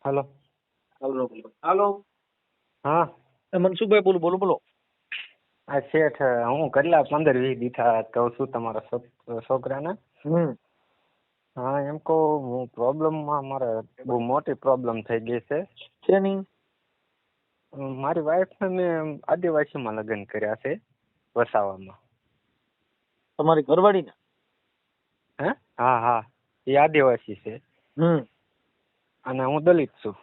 હાલો. હાલો હાલો. હા મનસુખભાઈ બોલું, બોલો બોલો. આ શેઠ હું કેટલા 15-20 દીઠા કહું છું તમારા છોકરાને. હા એમ કહું હું પ્રોબ્લેમમાં મારે બહુ મોટી પ્રોબ્લેમ થઈ ગઈ છે. શેની? મારી વાઈફને મેં આદિવાસીમાં લગ્ન કર્યા છે વસાવામાં. તમારી ઘરવાળી ને? હે? હા હા, એ આદિવાસી છે અને હું દલિત છું.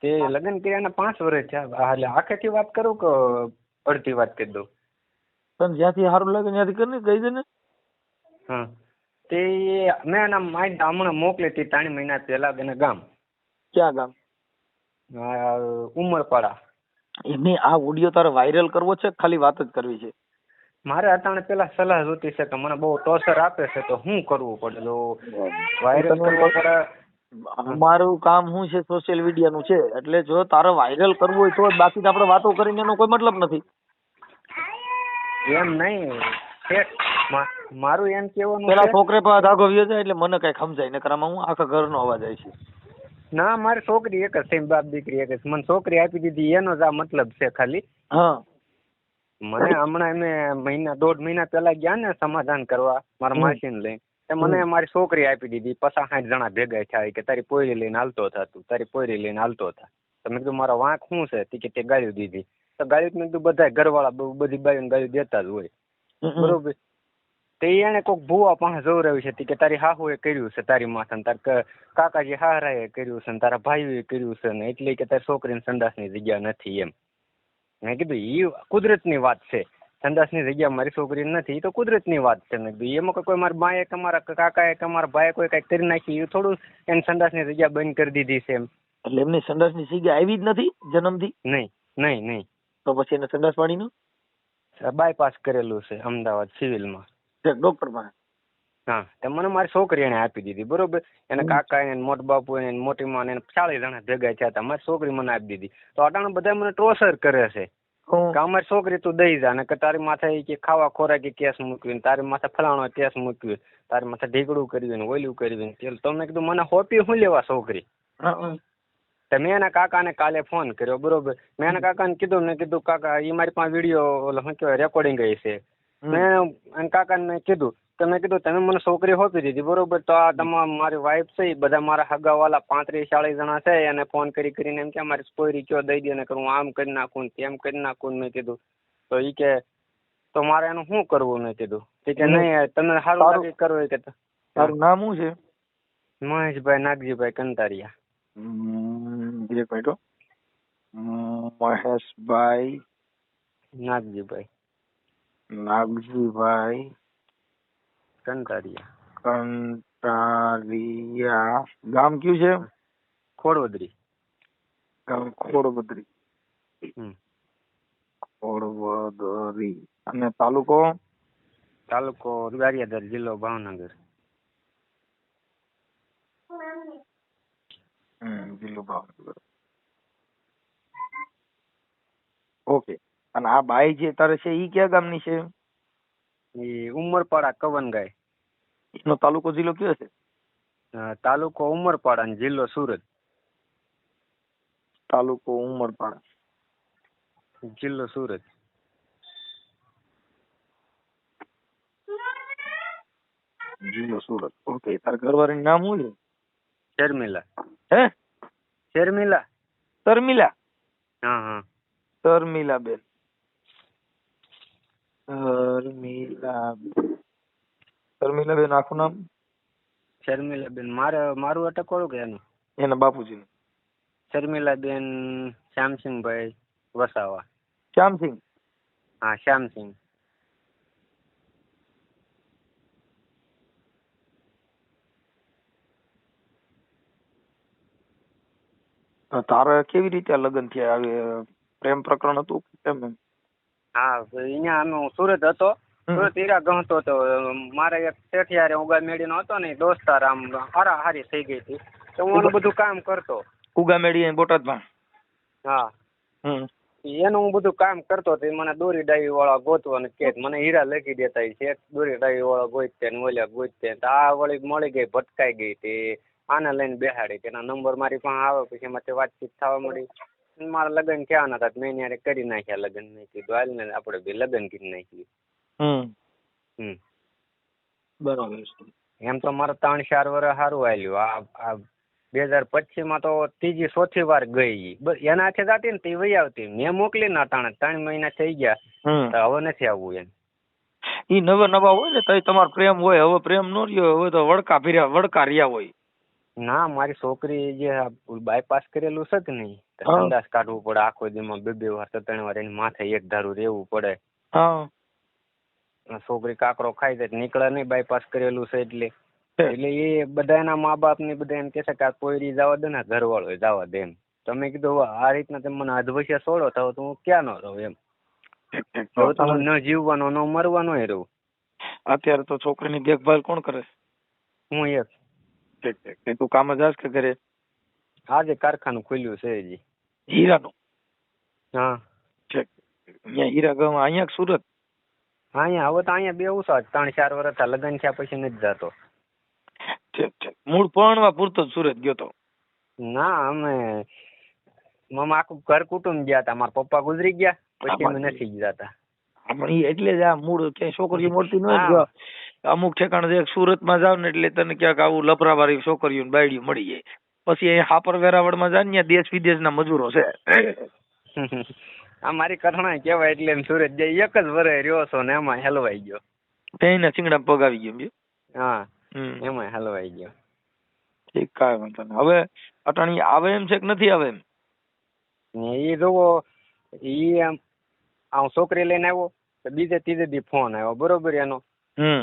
તે લગ્ન કર્યાના 5 વર્ષ થયા. એટલે આખેથી વાત કરું કે અડધી વાત કરી દઉં? પણ જ્યાંથી સારું લાગે ત્યાંથી કરી કહી દે ને. હા, તે મેં એના માઇન્ડ હમણાં મોકલી હતી 3 મહિના પહેલા એને ગામ. ક્યાં ગામ? ઉમરપાડા. એમની આ ઓડિયો તારે વાયરલ કરવો છે ખાલી વાત જ કરવી છે? મારે અટાણે પેલા સલાહ જોતી છે કે મને બહુ ટોર્ચર આપે છે તો શું કરવું પડે? તો વાયરલ કરવો પડે. અમારું કામ શું છે? સોશિયલ મીડિયા નું છે. એટલે જો તારે વાયરલ કરવું હોય તો જ, બાકી આપણે વાતો કરીને એનો કોઈ મતલબ નથી. એમ નહીં, મારું એમ કેવાનું પેલા છે. છોકરે પાસે ધાગો વ્યો જાય એટલે મને કઈ સમજાય નકર આમાં હું આખા ઘરનો અવાજ આવી છે. ના, મારી છોકરી એક જ છે, બાપ દીકરી એક જ. મને છોકરી આપી દીધી એનો જ આ મતલબ છે ખાલી. હા, મને હમણાં એમે 1.5 મહિના પહેલા ગયા ને સમાધાન કરવા મારા માસીને લઈને, મને મારી છોકરી આપી દીધી. 50-60 જણા ભેગા થયા કે તારી પોયરી લઈને હાલતો થા, તું તારી પોયરી લઈને હાલતો થા. તો મેં કીધું મારો વાંક શું છે? તે ગાળ્યું દીધી. તો ગાળ્યું મેં કીધું બધા ઘરવાળા બધી બાયું ગાળ્યું દેતા જ હોય, બરોબર. તે એને કોઈક ભૂવા પાસે જોવરાવી છે કે તારી હાહુએ કર્યું છે તારી માથે, તાર કાકાજી હાહરાએ કર્યું છે, તારા ભાઈઓએ કર્યું છે ને, એટલે કે તારી છોકરીને સંડાસની જગ્યા નથી એમ. મેં કીધું એ કુદરતની વાત છે. સંડાસની જગ્યા મારી છોકરી નથી, એ તો કુદરતની વાત છે. મેં કીધું એમાં કોઈ મારા બાએ કે મારા કાકાએ કે મારા ભાઈએ કોઈ કઈ કરી નાખી, એ થોડું એને સંડાસની જગ્યા બંધ કરી દીધી છે એમ. એટલે એમની સંડાસની જગ્યા આવી જ નથી જન્મથી? નહીં. તો પછી એને સંડાસ પાણીનું બાયપાસ કરેલું છે અમદાવાદ સિવિલમાં. ડોક્ટર પાસે? હા, તો મને મારી છોકરી એને આપી દીધી, બરોબર. એને કાકા એને મોટા બાપુ એને મોટી માં એને 40 જણા ભેગા થયા હતા. મારી છોકરી મને આપી દીધી. તો અટાણે બધા મને ટોર્ચર કરે છે કે અમારી છોકરી તું દઈ જા ને, કે તારી માથે કે ખાવા ખોરાકી કેસ મૂકવી, તારી માથે ફલાણો કેસ મૂકવી, તારી માથે ઢીકડું કરવી ને ઓલું કરવી. તો મેં કીધું મને હોપી શું લેવા છોકરી? તો મેં એના કાકાને કાલે ફોન કર્યો, બરોબર. મેં એના કાકાને કીધું, મેં કીધું કાકા એ મારી પાસે વિડીયો શું કહેવાય રેકોર્ડિંગ છે. મેં એના કાકાને મેં કીધું તો મેં કીધું તમે મને છોકરી હોપી દીધી, બરોબર. તો આ તમામ મારી વાઈફ છે એ બધા મારા હગાવાલા 35-40 જણા છે, એને ફોન કરીને એમ કે મારી પોયરી કયો દઈ દે ને કરું આમ કરી નાખું ને તેમ કરી નાખું. મેં કીધું તો એ કે તો મારે એનું શું કરવું? મેં કીધું કે નહીં તમે સારું લાગે કરો. કે તારું નામ શું છે? મહેશભાઈ નાગજીભાઈ કંટારિયા. મહેશભાઈ નાગજીભાઈ કંટારિયા. ગામ કયું છે? ખોડવદરી. ગામ ખોડવદરી. ખોડવદરી. અને તાલુકો? તાલુકો ગારિયાધાર, જિલ્લો ભાવનગર. જિલ્લો ભાવનગર. ઓકે. અને આ બાઈ જે તારે છે ઈ કયા ગામની છે? એ ઉમરપાડા કવનગાય. એનો તાલુકો જિલ્લો કયો છે? તાલુકો ઉમરપાડા અને જિલ્લો સુરત. તાલુકો ઉમરપાડા, જિલ્લો સુરત. જિલ્લો સુરત. ઓકે. તાર ઘરવાળીનું નામ શું છે? શર્મિલા. હે? શર્મિલા. શર્મિલા? હા. શર્મિલાબેન. શર્મિલાબેન આખું નામ? શર્મિલાબેન મારું અટકવાળું કે એનું? એના બાપુજીનું. શર્મિલાબેન શ્યામસિંહભાઈ વસાવા. શ્યામસિંહ? હા, શ્યામસિંહ. તારે કેવી રીતે લગ્ન થયા? પ્રેમ પ્રકરણ હતું કેમ? હા, અહીંયા હું સુરત હતો. સુરત હીરા ગણતો હતો. મારે એક શેઠિયારે ઉગા મેળીનો હતો ને દોસ્તાર, આમ હારી થઈ ગઈ હતી તો હું એનું બધું કામ કરતો. ઉગા મેળી બોટાદમાં? હા. એનું હું બધું કામ કરતો હતો. મને દોરી ડાવી વાળા ગોતવા ને કે મને હીરા લખી દેતા. શેઠ દોરી ડાવી વાળા ગોતતે ને ઓલ્યા ગોતતે. આ વળી મળી ગઈ, ભટકાઈ ગઈ. તે આને લઈને બેહાડી તેના નંબર મારી પાસે આવે પછી એમાંથી વાતચીત થવા મળી. મારા લગ્ન કહેવાના હતા મેં યારે કરી નાખ્યા લગ્ન. મેં કીધું હાલ ને આપણે બે લગ્ન કરી નાખીએ. બરાબર. એમ તો મારે 3-4 વર્ષ સારું હાલ્યું. આ 2025 તો ત્રીજી ચોથી વાર ગઈ. એના હાથે જાતી ને તે વહી આવતી. મેં મોકલી ના 3 મહિના થઈ ગયા તો હવે નથી આવવું એમ. ઈ નવા હોય ને તઈ તમારો પ્રેમ હોય, હવે પ્રેમ નો રહ્યો, હવે તો વડકા રહ્યા હોય. ના મારી છોકરી જે બાયપાસ કરેલું છે કે નહીં, સંડાસ કાઢવું પડે આખો દીમાં 2 વાર 3 વાર એની માથે એક ધારું રહેવું પડે. છોકરી કાકરો ખાઈ જાય નીકળે નહીં બાયપાસ કરેલું છે એટલે એ બધા એના મા બાપ ને બધા એમ કે છે કે આ પોયરી જવા દે ને ઘરવાળો જવા દે એમ. તમે કીધું આ રીતના તમે મને અધવશ્ય છોડો તો હું ક્યાં ન રહું એમ. હવે તો ન જીવવાનો ન મરવાનો રહું. અત્યારે તો છોકરીની દેખભાલ કોણ કરે? હું એક. તું કામ જાસ કે ઘરે? આજે કારખાનું ખુલ્યું છે હજી હીરાનું. હા અહીંયા હીરા ગામ અહીંયા સુરત? અહીંયા હવે તો અહીંયા બેવું છે 3-4 વર્ષ લગ્ન થયા પછી નથી જતો. મૂળ પરણવા પૂરતો જ સુરત ગયો તો? ના અમે આખું ઘર કુટુંબ ગયા હતા. મારા પપ્પા ગુજરી ગયા પછી અમે નથી જતા. એટલે જ આ મૂળ ક્યાંય છોકરીઓ મળતી ન અમુક ઠેકાણે સુરત માં જાવ ને એટલે તને ક્યાંક આવું લફરાવાળી છોકરીઓ બાયડીઓ મળી જાય. પછી અહીંયા હાપર વેરાવળ માં જાય ને દેશ વિદેશ ના મજૂરો છે. આ મારી કઠણા કેવાય એટલે સુરત જઈ 1 જ વર્ષ રહ્યો છો ને એમાં હલવાઈ ગયો. ત્યાં સિંગડા પગ આવી ગયો. હા એમાં હલવાઈ ગયો. ઠીક કાંઈ વાંધો નહીં. હવે અટાણી આવે એમ છે કે નથી આવે એમ? એ જોવો ઈ આમ છોકરી લઈને આવ્યો તો બીજે ત્રીજે દી ફોન આવ્યો બરોબર એનો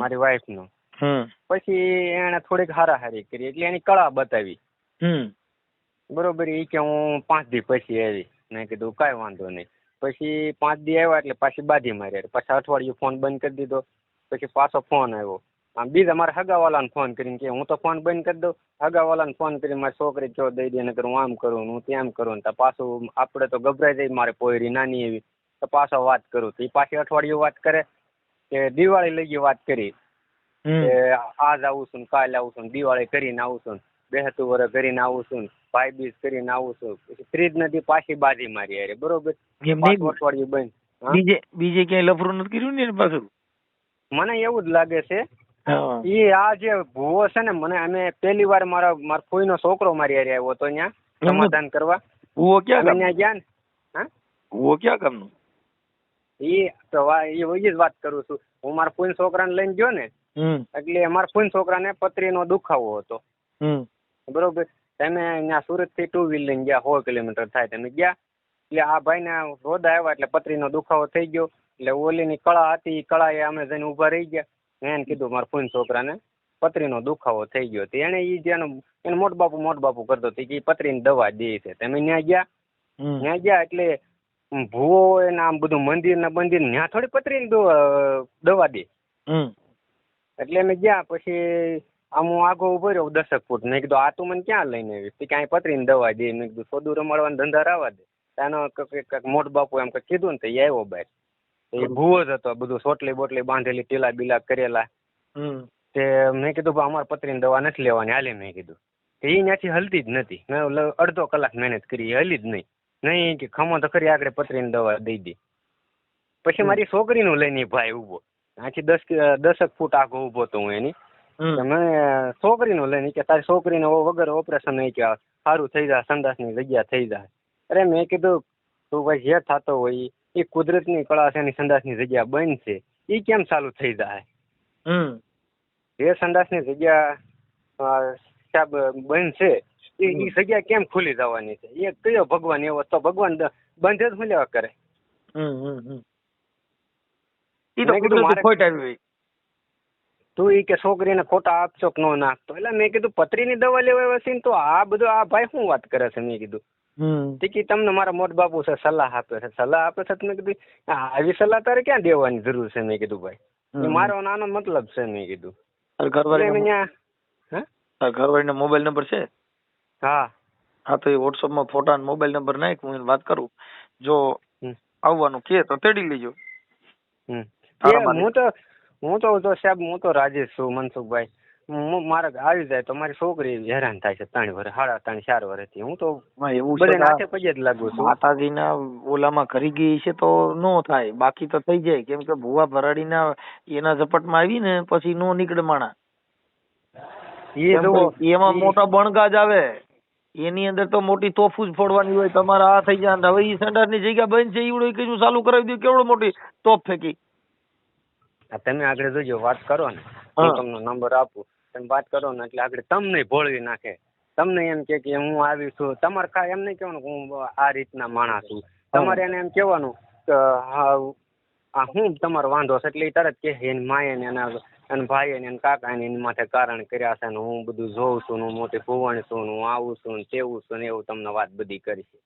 મારી વાઈફ નો. પછી એને થોડીક હારાહારી કરી એટલે એની કળા બતાવી બરોબર. એ કે હું 5 દી પછી આવી. મેં કીધું કાંઈ વાંધો નહીં. પછી 5 દી આવ્યા એટલે પાછી બાધી મારી. પછી અઠવાડિયું ફોન બંધ કરી દીધો. પછી પાછો ફોન આવ્યો. આમ બીજા મારા હગાવાલાને ફોન કરીને કે હું તો ફોન બંધ કરી દઉં. હગાવાલાને ફોન કરી મારી છોકરી જો દઈ દે નકર હું આમ કરું હું તેમ કરું. તો પાછું આપણે તો ગભરાઈ જાય મારે પોયરી નાની એવી તો પાછો વાત કરું તો એ પાછી અઠવાડિયું વાત કરે કે દિવાળી લઈ ગઈ વાત કરી કે આજ આવું છું કાલે આવું છું દિવાળી કરીને આવું છું 2 વર્ષ કરીને આવું છું ભાઈ બીજ કરીને આવું છું. પછી 3 નદી પાછી બાજી મારી અરે બરોબર. અઠવાડિયું બંધ. બીજે ક્યાંય લફરું નથી કર્યું ને પાછું? મને એવું જ લાગે છે. એ આ જે ભૂવો છે ને મને અમે પહેલી વાર મારા ફોઈનો છોકરો મારી હારે આવ્યો હતો અહીંયા સમાધાન કરવા. ભૂવો ક્યાં ત્યાં ગયા ને? હા ભૂવો ક્યાં કામનું? એ જ વાત કરું છું. હું મારા ફોઈન છોકરાને લઈને ગયો ને એટલે મારા ફોઈન છોકરાને પથરીનો દુખાવો હતો બરોબર. તમે ત્યાં સુરત થી 2 વ્હીલ લઈને ગયા 100 કિલોમીટર થાય. તમે ગયા એટલે આ ભાઈ ને રોદા આવ્યા એટલે પથરીનો દુખાવો થઈ ગયો. એટલે ઓલીની કળા હતી કળા એ અમે જઈને ઉભા રહી ગયા. એને કીધું મારા ફોઈન છોકરાને પથરીનો દુખાવો થઈ ગયો. એને ઈ જેનો એને મોટ બાપુ કરતો હતો કે પથરીની દવા દે છે. તમે ત્યાં ગયા એટલે ભૂવો એને આમ બધું મંદિર ત્યાં થોડી પથરીની દવા દે. એટલે અમે ગયા પછી આમ હું આગો ઉભો રહ્યો 10 ફૂટ. મેં કીધું આ તું મને ક્યાં લઈને આવી? ક્યાંય પથરીની દવા દે. મેં કીધું સોદું રમાડવાના ધંધા રાવા દે. એનો મોટ બાપુ એમ કીધું ને તો એ આવ્યો બહાર. એ ભૂવો જ હતો બધું સોટલી બોટલી બાંધેલી ટીલા બીલા કરેલા. તે મેં કીધું અમારે પથરીની દવા નથી લેવાની હાલે. મેં કીધું એ ત્યાંથી હલતી જ નથી. મેં અડધો કલાક મહેનત કરી હલી જ નહીં કે ખમો તો ખરી આગળ પથરીની દવા દઈ દી. પછી મારી છોકરીનું લઈને ભાઈ ઉભો આથી 10 ફૂટ આગો ઉભો તો હું એની. મેં છોકરીનું લઈને કે તારી છોકરીને વગર ઓપરેશન નહીં કે સારું થઈ જાય સંડાસની જગ્યા થઈ જાય. અરે મેં કીધું તું ભાઈ જે થતો હોય એ કુદરતની કળા છે એની સંડાસની જગ્યા બંધ છે એ કેમ ચાલુ થઈ જાય? એ સંડાસની જગ્યા સાહેબ બંધ છે એ જગ્યા કેમ ખુલી જવાની છે? એ કયો ભગવાન એવો તો ભગવાન બંધ જ ખુલ્યા કરે. તું એ કે છોકરીને ખોટા આપશો કે ન નાખતો. એટલે મેં કીધું પથરીની દવા લેવા હશે તો આ બધું આ ભાઈ શું વાત કરે છે? મેં કીધું ટીકી તમને મારા મોટ બાપુ છે સલાહ આપે છે મેં કીધું આવી સલાહ તારે ક્યાં દેવાની જરૂર છે? મેં કીધું ભાઈ મારો નાનો મતલબ છે. મેં કીધું ઘરવાળીનો મોબાઈલ નંબર છે? હા તો એ વોટ્સઅપ માં ફોટા મોબાઈલ નંબર નાખ હું વાત કરું. જો આવવાનું કે તો તેડી લેજો. હું તો સાહેબ હું તો રાજી છું મનસુખભાઈ. મારે આવી જાય તો મારી છોકરી હેરાન થાય છે 3 વર્ષ 3.5 4 વર્ષથી. હું તો એવું બધે છે નાથે પગે જ લાગુ છું. માતાજીના ઓલામાં કરી ગઈ છે તો નો થાય, બાકી તો થઈ જાય. કેમ કે ભુવા ભરાડીના એના ઝપટમાં આવી ને પછી નો નીકળે માણા. એમાં મોટા બણગાજ આવે, એની અંદર તો મોટી તોફૂ જ ફોડવાની હોય. તમારા આ થઈ જાય હવે ઈ સંડાસની જગ્યા બંધ છે ઈવડો કીધું ચાલુ કરાવી દઉં, કેવડો મોટી તોપ ફેંકી. તમે આગળ જોજો, વાત કરો ને, હું તમને નંબર આપું, તમે વાત કરો ને એટલે આગળ તમને ભોળવી નાખે. તમને એમ કે હું આવી છું, તમારે કાંઈ એમ નહીં કહેવાનું હું આ રીતના માણસ છું. તમારે એને એમ કહેવાનું કે હા હું તમારો વાંધો છે, એટલે એ તરત કહે એની માએ ને એના ભાઈ ને એના કાકા ને એની માથે કારણ કર્યા છે ને હું બધું જોઉં છું, હું મોટી ભુવણ છું, હું આવું છું ને તેવું છું ને એવું તમને વાત બધી કરી છે.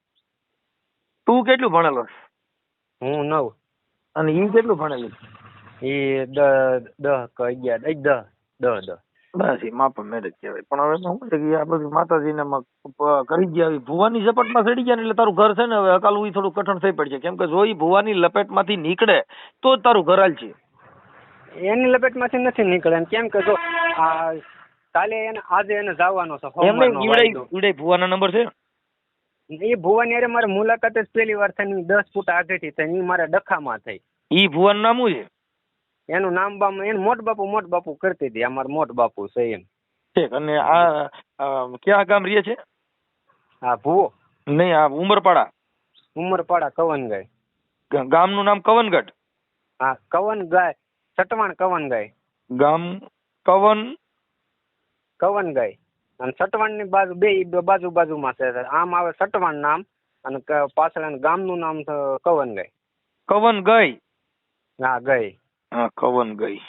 તું કેટલું ભણેલો? હું 9. અને ઈ કેટલું ભણેલું? એ 10 કે 11 10. બસ એ માપા મેરેજ કહેવાય. પણ હવે શું છે કે આ બધું માતાજીને કરી ગયા આવી ભુવાની ઝપટમાં ચડી ગયા ને એટલે તારું ઘર છે ને હવે અકાલું ઈ થોડું કઠણ થઈ પડશે. કેમ કે જો ઈ ભુવાની લપેટમાંથી નીકળે તો જ તારું ઘર હાલશે. એની લપેટમાંથી નથી નીકળે. કેમ કે જો આ કાલે એને આજે એને જવાનો છે. ઈવડે ભુવાના નંબર છે? એ ભુવાની અરે મારે મુલાકાત જ પહેલી વાર થઈ, 10 ફૂટ આગળથી થઈ. એ મારા ડખામાં થઈ. ઈ ભુવાનું નામ શું છે? એનું નામ એનું મોટ બાપુ કરતી હતી. અમારા મોટ બાપુ છે એમ. ઠીક. અને આ ક્યાં ગામ રહે છે? હા ભુવો નહીં, આ ઉમરપાડા કવનગાય. ગામનું નામ કવનગઢ? હા કવનગાય, સટવાણ કવનગાય. ગામ કવનગાય અને સટવાણ ની બાજુ બે બાજુમાં છે. આમ આવે સટવાણ નામ અને પાછળ ગામનું નામ છે કવનગાય. કવનગાય? હા ગઈ. હા કવનગાય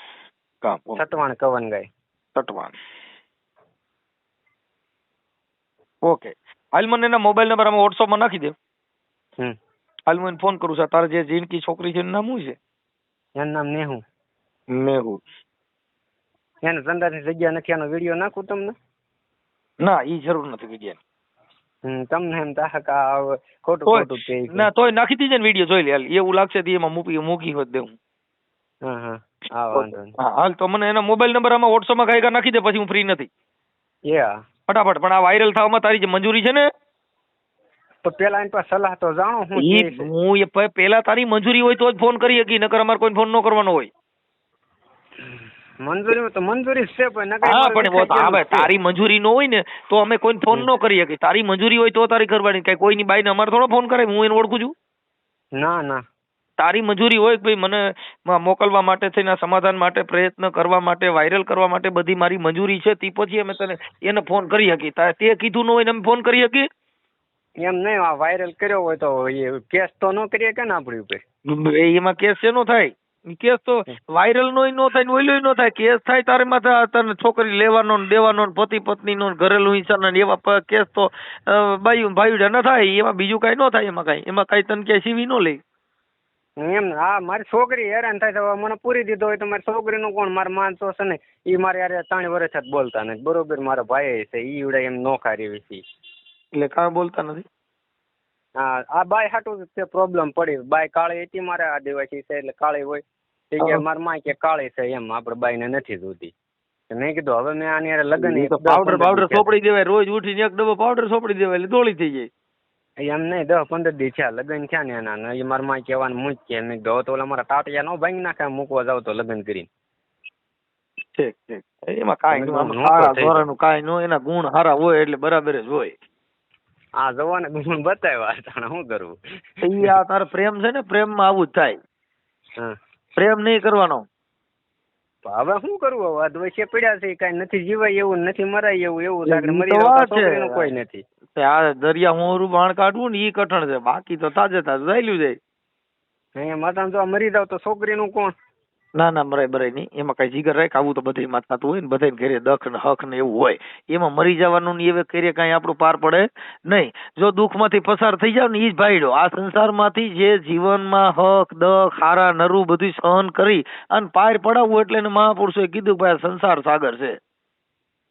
ગામ. સટવાણ કવનગાય. સટવાણ. ઓકે. હાલ મને એના મોબાઈલ નંબર આમાં વોટ્સઅપમાં નાખી દે. હાલ હું ફોન કરું છું. તારે જે જીનકી છોકરી છે એનું નામ શું છે? એનું નામ નેહુ. એને સંદાસની જગ્યા નથી, એનો વિડીયો નાખું તમને? ના ઈ જરૂર નથી વિડીયો. તમને એમ થાય ખોટું ના તોય નાખી દીજે ને વિડીયો જોઈ લે. હાલ એવું લાગશે તો એમાં મૂકી હોત દેવું. હાલ તો મને એના મોબાઈલ નંબર આમાં વોટ્સઅપમાં કાંઈ નાખી દે, પછી હું ફ્રી નથી. ફટાફટ. પણ આ વાયરલ થવામાં તારી જે મંજૂરી છે ને? તો પેલા એની પાસે સલાહ તો જાણો. હું પેલા તારી મંજૂરી હોય તો જ ફોન કરી શકી, નકર અમારે કોઈ ફોન ન કરવાનો હોય. મંજૂરી છે પણ તારી મંજૂરી ન હોય ને તો અમે કોઈ ફોન ન કરી શકીએ. તારી મંજૂરી હોય તો તારી કરવાની. કઈ કોઈની બાઈને અમારે થોડો ફોન કરે? હું એને ઓળખું છું? ના. તારી મંજૂરી હોય કે ભાઈ મને મોકલવા માટે થઈને સમાધાન માટે પ્રયત્ન કરવા માટે વાયરલ કરવા માટે બધી મારી મંજૂરી છે, તે પછી અમે તને એને ફોન કરી શકીએ. તે કીધું ન હોય ને અમે ફોન કરી શકીએ? એમ નહીં, વાયરલ કર્યો હોય તો કેસ તો ન કરીએ કે ને આપણી ઉપર? એમાં કેસ શેનો થાય? કેસ તો વાયરલ નો ન થાય ને ઓઈલો ન થાય. કેસ થાય તારે માથે તને છોકરી લેવાનો ને દેવાનો ને પતિ પત્ની નો ઘરેલું હિંસા એવા કેસ તો ભાઈ ન થાય. એમાં બીજું કઈ ન થાય. એમાં કઈ તને ક્યાંય સીવી ન લે. એમ હા, મારી છોકરી હેરાન થાય છે. મને પૂરી દીધો હોય તો મારી છોકરીનું કોણ? મારા માણસો છે ને એ મારે યાર 3 વર્ષ જ બોલતા નથી. બરોબર, મારા ભાઈ છે ઈ ઉડે એમ નોખા રેવી છે. એટલે કાં બોલતા નથી? હા, આ બાય હાટું તે પ્રોબ્લેમ પડી. બાય કાળી હતી મારે આદિવાસી છે એટલે કાળી હોય. મારા માં કે કાળી છે એમ આપણે બાઈ ને નથી જોતી. મેં કીધું હવે મેં આની લગ્ન પાવડર સોપડી દેવાય. રોજ ઉઠીને એક ડબ્બો પાવડર સોપડી દેવાય એટલે દોડી થઈ જાય. એમ નહીં, 10-15 દી થયા લગ્ન થયા ને એના. એ મારા માં કહેવાનું મૂકી મેં કીધું તો ઓલા મારા ટાટિયા નો ભાંગી નાખે મૂકવા જાવ તો લગ્ન કરીને. ઠીક. એમાં કાંઈ નો એના ગુણ સારા હોય એટલે બરાબર જ હોય. આ જવાને ગુણ બતાવ્યા શું કરવું? આ તારો પ્રેમ છે ને, પ્રેમમાં આવું જ થાય. પ્રેમ નહીં કરવાનો. હવે શું કરવું? હવે વચ્ચે પડ્યા છે, કઈ નથી જીવાય એવું, નથી મરાય એવું મરી કોઈ નથી. આ દરિયા હોરું બાણ કાઢવું ને ઈ કઠણ છે. બાકી તો તાજે તાજું ચાલ્યું જાય. અહીંયા માતા જો મરી જાવ તો છોકરીનું કોણ? ના બરાબર નહીં. એમાં કઈ જીગર રાખ. આવું તો બધી માં થતું હોય ને, બધા ઘરે દખ ને હક ને એવું હોય. એમાં મરી જવાનું ને એવે કરીએ કઈ આપણું પાર પડે નહીં. જો દુઃખ માંથી પસાર થઈ જાવ ને ઈ જ ભાઈડો. આ સંસારમાંથી જે જીવનમાં હક દખ હારા નરું બધું સહન કરી અને પાર પડાવવું એટલે મહાપુરુષોએ કીધું ભાઈ સંસાર સાગર છે.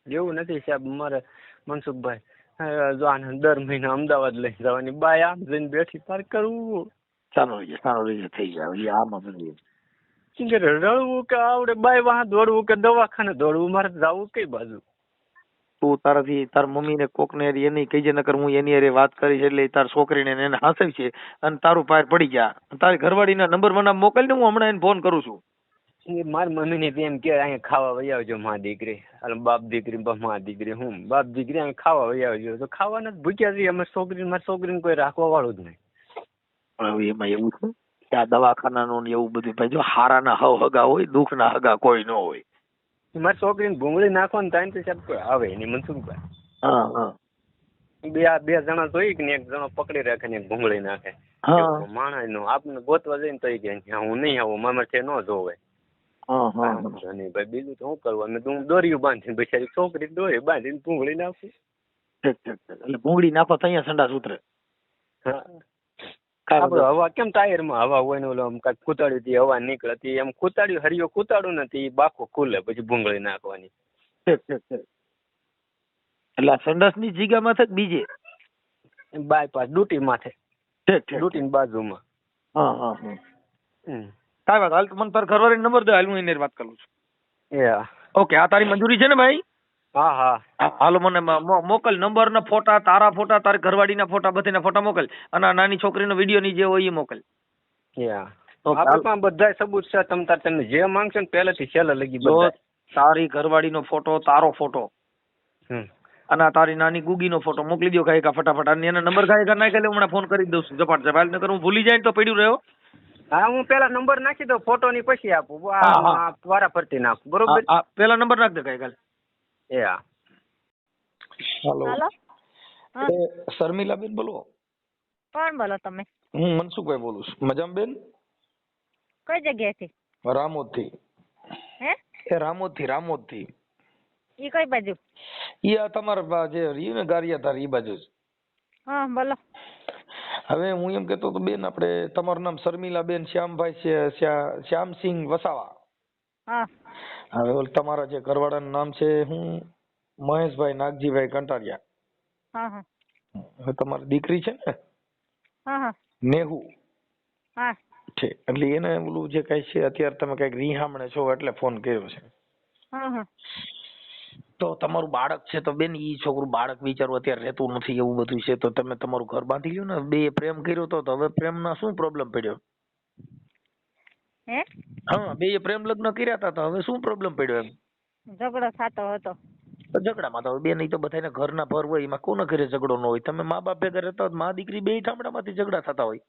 એવું નથી સાહેબ. મારે મનસુખભાઈ જો આને દર મહિના અમદાવાદ લઈ જવાની, બાય આમ જઈને બેઠી પાર કરવું. સારો રહી થઈ જાય આમાં બધી રડવું કે આવડે બાય વાહ દોડવું કે દવાખાને દોડવું, મારે જવું કઈ બાજુ? તું તારાથી તાર મમ્મી ને કોક ને એની કહીજે, નકર હું એની હારે વાત કરીશ એટલે તાર છોકરીને એને હાંસવી છે અને તારું પાર પડી ગયા. તારી ઘરવાળીના નંબર મને મોકલ ને, હું હમણાં એને ફોન કરું છું. મારી મમ્મી ને એમ કે અહીંયા ખાવા વહી આવજો મા દીકરી, બાપ દીકરી મા દીકરી, હું બાપ દીકરી અહીંયા ખાવા વહી આવજો. તો ખાવાના ભૂખ્યા છીએ અમે, મારી છોકરીને કોઈ રાખવા વાળું જ નહીં. હવે એમાં એવું છે કે આ દવાખાનાનું ને એવું બધું, ભાઈ જો હારાના હગા હોય, દુઃખના હગા કોઈ ન હોય. મારી છોકરીને ભૂંગળી નાખો ને ટાઈમ તો સાહેબ કોઈ આવે નહીં મનસુખભાઈ. હા હા, બે જણા જોઈ કે એક જણો પકડી રાખે ને એક ભૂંગળી નાખે. માણસ નો આપણે ગોતવા જઈને તો હું નહીં આવું, મામા છે ન જોવે. ભાઈ બીજું તો શું કરવું, હું દોરીયું બાંધીને બિચારી છોકરી દોરી બાંધીને ભૂંગળી નાખું. એટલે ભૂંગળી નાખો તો અહીંયા સંડાસ ઉતરે. આપડે હવા કેમ ટાયર માં હવા હોય ને ઓલો કૂતાડ્યું થી હવા નીકળતી એમ કૂતાડ્યું હરિયો કૂતાડું નથી બાકો ખુલે પછી ભૂંગળી નાખવાની. એટલે સંડાસ ની જગ્યા માં બીજે બાયપાસ ડ્યુટી માથે, ડ્યુટી ની બાજુમાં. કાંઈ વાત, હાલ મને તાર ઘરવાળી નંબર દે, હાલ હું એને વાત કરું છું. ઓકે, આ તારી મંજૂરી છે ને ભાઈ? હા હા, હાલો મને મોકલ નંબર ના ફોટા, તારા ફોટા, તારી ઘરવાળીના ફોટા, બધાના ફોટા મોકલ અને આ નાની છોકરીનો વિડીયો ની જે હોય એ મોકલ. આપણા બધા સબૂત છે, તમે જે માંગશો ને પહેલેથી છેલ્લે લગી બધા. તારી ઘરવાળીનો ફોટો, તારો ફોટો અને તારી નાની ગુગીનો ફોટો મોકલી દો કાંઈ ફટાફટ, અને એના નંબર કાંઈ નાખી એટલે હમણાં ફોન કરી દઉં છું ઝપાટ ઝપાટ, નકર હું ભૂલી જાય તો પડ્યું રહ્યો. હા, હું પેલા નંબર નાખી દઉં ફોટો ની પછી આપું, વારા ફરતી નાખું, બરોબર? પેલા નંબર નાખ દે કાંઈ. હેલો, શર્મિલાબેન બોલો? કોણ બોલો તમે? હું મનસુખભાઈ બોલું છું. મજામાં બેન? કઈ જગ્યાએથી? રામોદ થી. હે? રામોદ થી. ઈ કઈ બાજુ? ઈ આ તમારા જે રહ્યું ને ગારિયાધાર ઈ બાજુ જ. હા બોલો. હવે હું એમ કેતો તો બેન, આપણે તમારું નામ શર્મિલાબેન શ્યામભાઈ છે, શ્યામસિંહ વસાવા. હા. હવે તમારા જે ઘરવાળાનું નામ છે હું મહેશભાઈ નાગજીભાઈ કંટારિયા. હા હા. હવે તમારી દીકરી છે ને? હા હા. નેહુ. હા. ઠીક, એટલે એને ઓલું જે કઈ છે અત્યારે તમે કઈક રીહામણે છો એટલે ફોન કર્યો છે. હા હા. તો તમારું બાળક છે તો બેન, ઈ છોકરું બાળક બિચારું અત્યારે રહેતું નથી એવું બધું છે, તો તમે તમારું ઘર બાંધી લ્યો ને. બે પ્રેમ કર્યો તો હવે પ્રેમના શું પ્રોબ્લેમ પડ્યો? હે? હા, બે પ્રેમ લગ્ન કર્યા હતા તો હવે શું પ્રોબ્લેમ પડ્યો એમ? ઝઘડો થતો હતો. તો ઝઘડામાં તો બેન, ઈ તો બધાને ઘરના ભર હોય, એમાં કોના ઘરે ઝઘડો ન હોય? તમે મા બાપ ભેગા રહેતા હોય, મા દીકરી બે ઠામડામાંથી ઝઘડા થતા હોય.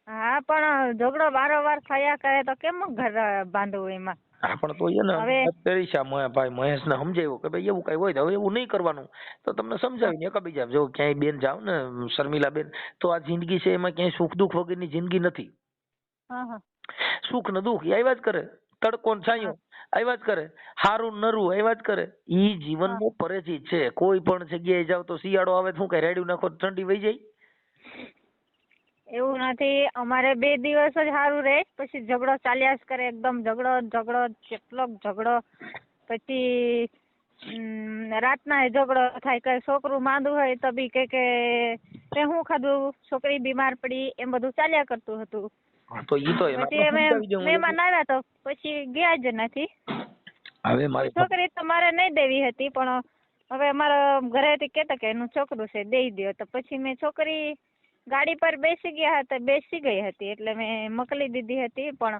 હા, પણ ઝઘડો વારંવાર થયા કરે તો કેમ ઘર બાંધવું એમાં? હા, પણ તો એને પરેશા ભાઈ મહેશ ને સમજાવ્યો કે ભાઈ એવું કઈ હોય તો હવે એવું નહીં કરવાનું. તો તમને સમજાવીને એકબીજા જો ક્યાંય બેન જાવ ને શર્મિલા બેન, તો આ જિંદગી છે એમાં ક્યાંય સુખ દુઃખ વગરની જિંદગી નથી. સુખ ને દુઃખ આવ્યા જ કરે, તડકો ને છાંયો આવ્યા જ કરે, હારું નરું આવ્યા જ કરે. ઈ જીવનનો પરિચિત છે. કોઈ પણ જગ્યાએ જાવ તો શિયાળો આવે શું કઈ રેડ્યું નાખો ઠંડી વહી જાય? એવું નથી, અમારે 2 દિવસ જ સારું રહે, પછી ઝઘડો ચાલ્યા જ કરે, એકદમ ઝઘડો કેટલોક ઝઘડો. પછી રાતના ઝઘડો થાય, કે છોકરું માંદું હોય તો બી કે તે હું ખાધું, છોકરી બીમાર પડી, એમ બધું ચાલ્યા કરતું હતું. તો ઈ તો પછી અમે મહેમાન આવ્યા તો પછી ગયા જ નથી. હવે મારી છોકરી તો મારે નહીં દેવી હતી, પણ હવે અમારા ઘરેથી કહેતા કે એનું છોકરું છે દઈ દો, તો પછી મેં છોકરી ગાડી પર બેસી ગઈ હતી એટલે મેં મોકલી દીધી હતી. પણ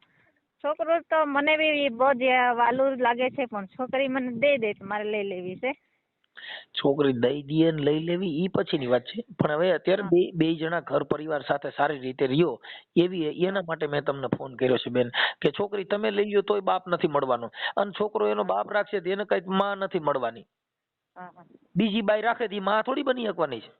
છોકરું તો મને બી બહુ જ વાલું લાગે છે, પણ છોકરી મને દઈ દે તો મારે લઈ લેવી છે. છોકરી દઈ દે ને લઈ લેવી ઈ પછીની વાત છે, પણ હવે અત્યારે બે જણા ઘર પરિવાર સાથે સારી રીતે રહ્યો એવી એના માટે મેં તમને ફોન કર્યો છે બેન, કે છોકરી તમે લઈ લ્યો તોય બાપ નથી મળવાનો, અને છોકરો એનો બાપ રાખશે તો એને કઈ માં નથી મળવાની. બીજી બાઈ રાખે તો માં થોડી બની શકવાની છે.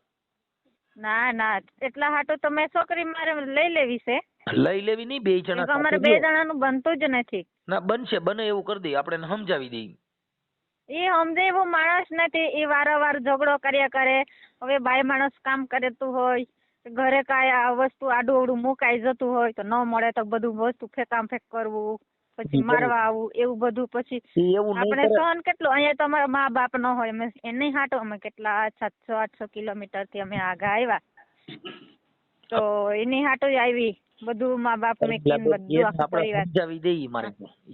ના, એટલા હાટું તો મેં છોકરી મારે લઈ લેવી છે. લઈ લેવી નહીં, બે જણા અમારે 2 જણાનું બનતું જ નથી. ના બને એવું કરી દઈએ આપણે, સમજાવી દઈએ. એ સમજે એવું માણસ નથી, એ વારંવાર ઝઘડો કર્યા કરે. હવે બાઈ માણસ કામ કરેતું હોય, ઘરે કાંઈ આ વસ્તુ આડું અવડું મુકાઈ જતું હોય તો ન મળે તો બધું વસ્તુ ફેંકામ ફેંક કરવું, પછી મારવા આવું, એવું બધું. પછી આપણે સહન કેટલું, અહીંયા તો અમારા મા બાપ ન હોય, અમે એની હાટો અમે કેટલા 700-800 કિલોમીટર થી અમે આગા આવ્યા, તો એની હાટો આવી બધું મા બાપ મેકીને બધું આખું આપણે પરિવાર સમજાવી દઈએ મારે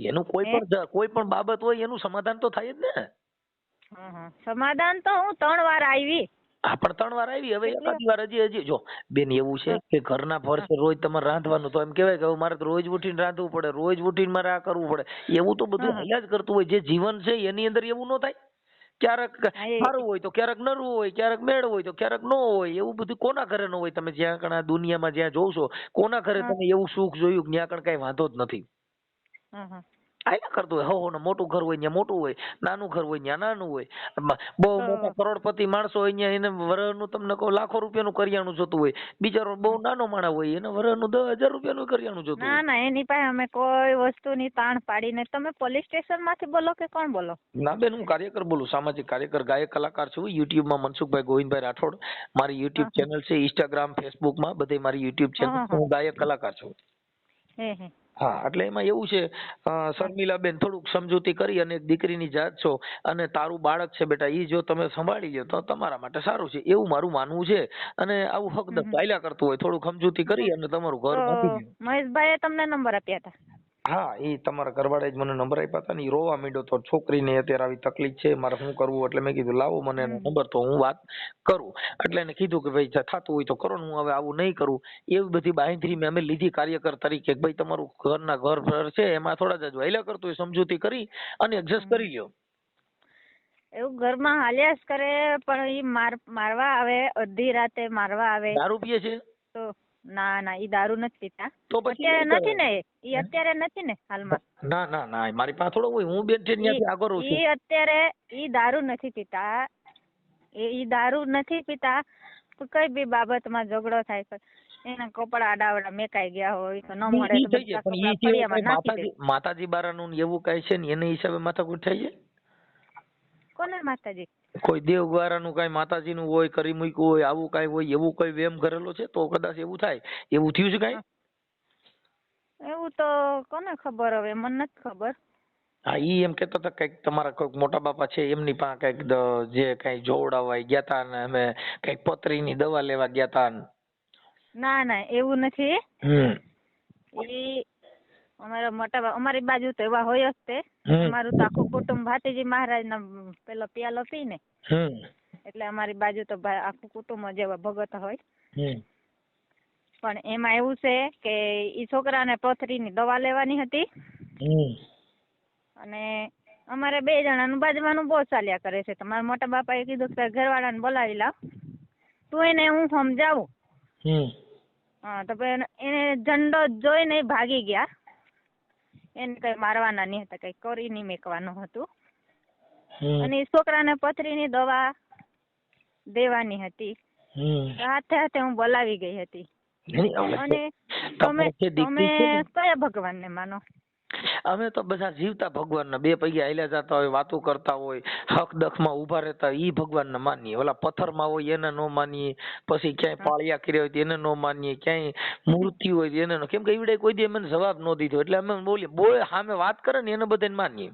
એનું કોઈ પણ બાબત હોય એનું સમાધાન તો થાય જ ને. સમાધાન તો હું 3 વાર આવી. હા પણ 3 વાર આવી, હવે એકાદી વાર હજી જો બેન એવું છે કે ઘરના ભરસે રોજ તમારે રાંધવાનું, તો એમ કહેવાય કે મારે તો રોજ ઉઠીને રાંધવું પડે, રોજ ઉઠીને મારે આ કરવું પડે, એવું તો બધું હાલ્યા જ કરતું હોય. જે જીવન છે એની અંદર એવું ન થાય. ક્યારેક સારું હોય તો ક્યારેક નરવું હોય, ક્યારેક મેળ હોય તો ક્યારેક ન હોય. એવું બધું કોના ઘરે ન હોય? તમે જ્યાં કણ આ દુનિયામાં જ્યાં જોવ છો, કોના ઘરે તમે એવું સુખ જોયું કે ત્યાં કણ કઈ વાંધો જ નથી? આયા કરતું હોય. હો ને મોટું ઘર હોય ત્યાં મોટું હોય, નાનું ઘર હોય ત્યાં નાનું હોય. બહુ મોટા કરોડપતિ માણસો હોય ત્યાં એને વરહનું તમને કહું લાખો રૂપિયાનું કરિયાણું જોતું હોય. બિચારો બહુ નાનો માણસ હોય એને વરહનું 10,000 રૂપિયાનું કરિયાણું જોતું હોય. ના એની પાસે અમે કોઈ વસ્તુની તાણ પાડીને. તમે પોલીસ સ્ટેશન માંથી બોલો કે કોણ બોલો? ના બેન, હું કાર્યકર બોલું, સામાજિક કાર્યકર, ગાયક કલાકાર છું. યુટ્યુબ માં મનસુખભાઈ ગોવિંદભાઈ રાઠોડ મારી યુટ્યુબ ચેનલ છે. ઇન્સ્ટાગ્રામ, ફેસબુક માં બધે મારી યુટ્યુબ ચેનલ. હું ગાયક કલાકાર છું. હા, એટલે એમાં એવું છે શર્મિલાબેન, થોડુંક સમજૂતી કરી અને એક દીકરીની જાત છો અને તારું બાળક છે બેટા, ઈ જો તમે સંભાળી લ્યો તો તમારા માટે સારું છે, એવું મારું માનવું છે. અને આવું હકદમ ચાલ્યા કરતું હોય, થોડુંક સમજૂતી કરી અને તમારું ઘર બાંધી લ્યો. મહેશભાઈએ તમને નંબર આપ્યા હતા? હા, એ તમારા ઘરવાળાએ જ મને નંબર આપ્યા હતા ને. એ રોવા માંડ્યો તો, છોકરીને અત્યારે આવી તકલીફ છે, મારે શું કરવું? એટલે મેં કીધું લાવો મને એનો નંબર તો હું વાત કરું. એટલે એને કીધું કે ભાઈ થતું હોય તો કરો ને, હું હવે આવું નહીં કરું. એવી બધી બાંહેધરી મેં અમે લીધી કાર્યકર તરીકે. ભાઈ તમારું ઘર છે એમાં થોડા જ હાલ્યા કરતું હોય, સમજૂતી કરી અને એડજસ્ટ કરી લ્યો. એવું ઘરમાં હાલ્યા જ કરે, પણ ઈ મારવા આવે, અડધી રાતે મારવા આવે. દારૂ પીએ છે? તો ના ઈ દારૂ નથી પીતા. તો પછી અત્યારે નથી ને, ઈ અત્યારે નથી ને હાલમાં. ના મારી પાસે થોડો હોય, હું બેન છે ત્યાંથી આગળ રહું છું. ઈ અત્યારે ઈ દારૂ નથી પીતા. ઈ દારૂ નથી પીતા. કઈ બી બાબતમાં ઝઘડો થાય છે, એના કપડા આડાવડા મેકાઈ ગયા હોય તો ન મળે. માતાજી બારાનું એવું કઈ છે ને, એને હિસાબે માથાકૂટ થાય છે. કોને માતાજી? કોઈ દેવવારાનું કઈ માતાજી નું હોય, કરી મૂક્યું હોય, આવું કઈ હોય, એવું કઈ વેમ કરેલો છે તો કદાચ એવું થાય. એવું થયું છે કઈ? એવું તો કોને ખબર, હવે મને નથી ખબર. હા, ઈ એમ કેતા હતા કઈક તમારા કોઈક મોટા બાપા છે એમની પાસે કઈક જે કઈ જોવડાવવા ગયા તા ને અમે કઈક પથરીની દવા લેવા ગયા તા. ના એવું નથી. ઈ અમારા મોટા બાપા, અમારી બાજુ તો એવા હોય જ તે. અમારું તો આખું કુટુંબ ભાતીજી મહારાજ ના પેલો પ્યાલો પી ને, એટલે અમારી બાજુ તો આખું કુટુંબ જ એવા ભગત હોય. પણ એમાં એવું છે કે ઈ છોકરાને પથરીની દવા લેવાની હતી અને અમારે 2 જણાનું બાજવાનું બહુ ચાલ્યા કરે છે. તમારા મોટા બાપાએ કીધું કે ઘરવાળાને બોલાવી લાવ, તું એને હું સમજાવું. હા, તો એને ઝંડો જોઈને ભાગી ગયા. એને કઈ મારવાના નહીં હતા, કઈ કરી નહીં મેકવાનું હતું. અને છોકરાને પથરીની દવા દેવાની હતી. હાથે હાથે હું બોલાવી ગઈ હતી. અને તમે કયા ભગવાનને માનો? અમે તો બધા જીવતા ભગવાનના 2 પૈયા હાલ્યા જતા હોય, વાતો કરતા હોય, હક દખમાં ઉભા રહેતા, ઈ ભગવાનને માનીએ. ઓલા પથ્થરમાં હોય એને ન માનીએ, પછી ક્યાંય પાળિયા કર્યા હોય એને ન માનીએ, ક્યાંય મૂર્તિ હોય એને કેમ કે ઈવડે કોઈ દી મને જવાબ ન દીધો, એટલે અમે બોલે સામે વાત કરે ને એને બધાને માનીએ.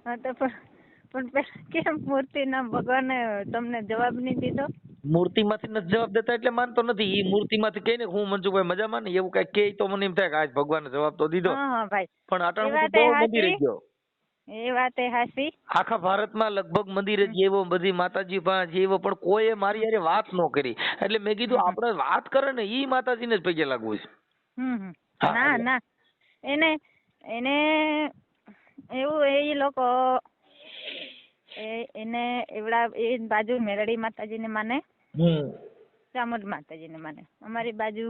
હા, તો પણ કેમ મૂર્તિના ભગવાને તમને જવાબ નહીં દીધો? મૂર્તિમાંથી નથી જવાબ દેતા એટલે માનતો નથી. ઈ મૂર્તિમાંથી કહે ને હું મનસુખભાઈ મજામાં ને એવું કઈ કહે તો મને એમ થાય કે આજ ભગવાને જવાબ તો દીધો. હા ભાઈ, પણ અટાણું તો બહુ મંદિરે ગયો. એ વાત એ હાચી. આખા ભારતમાં લગભગ મંદિરે જેવો બધી માતાજી પાસે જેવો, પણ કોઈએ મારી હારે વાત ન કરી. એટલે મેં કીધું આપણે વાત કરે ને ઈ માતાજીને જ પગે લાગવું છે. ના એને એવું એ લોકો એને એવડા એ બાજુ મેરડી માતાજીને માને, ચામુંડ માતાજીને માને. અમારી બાજુ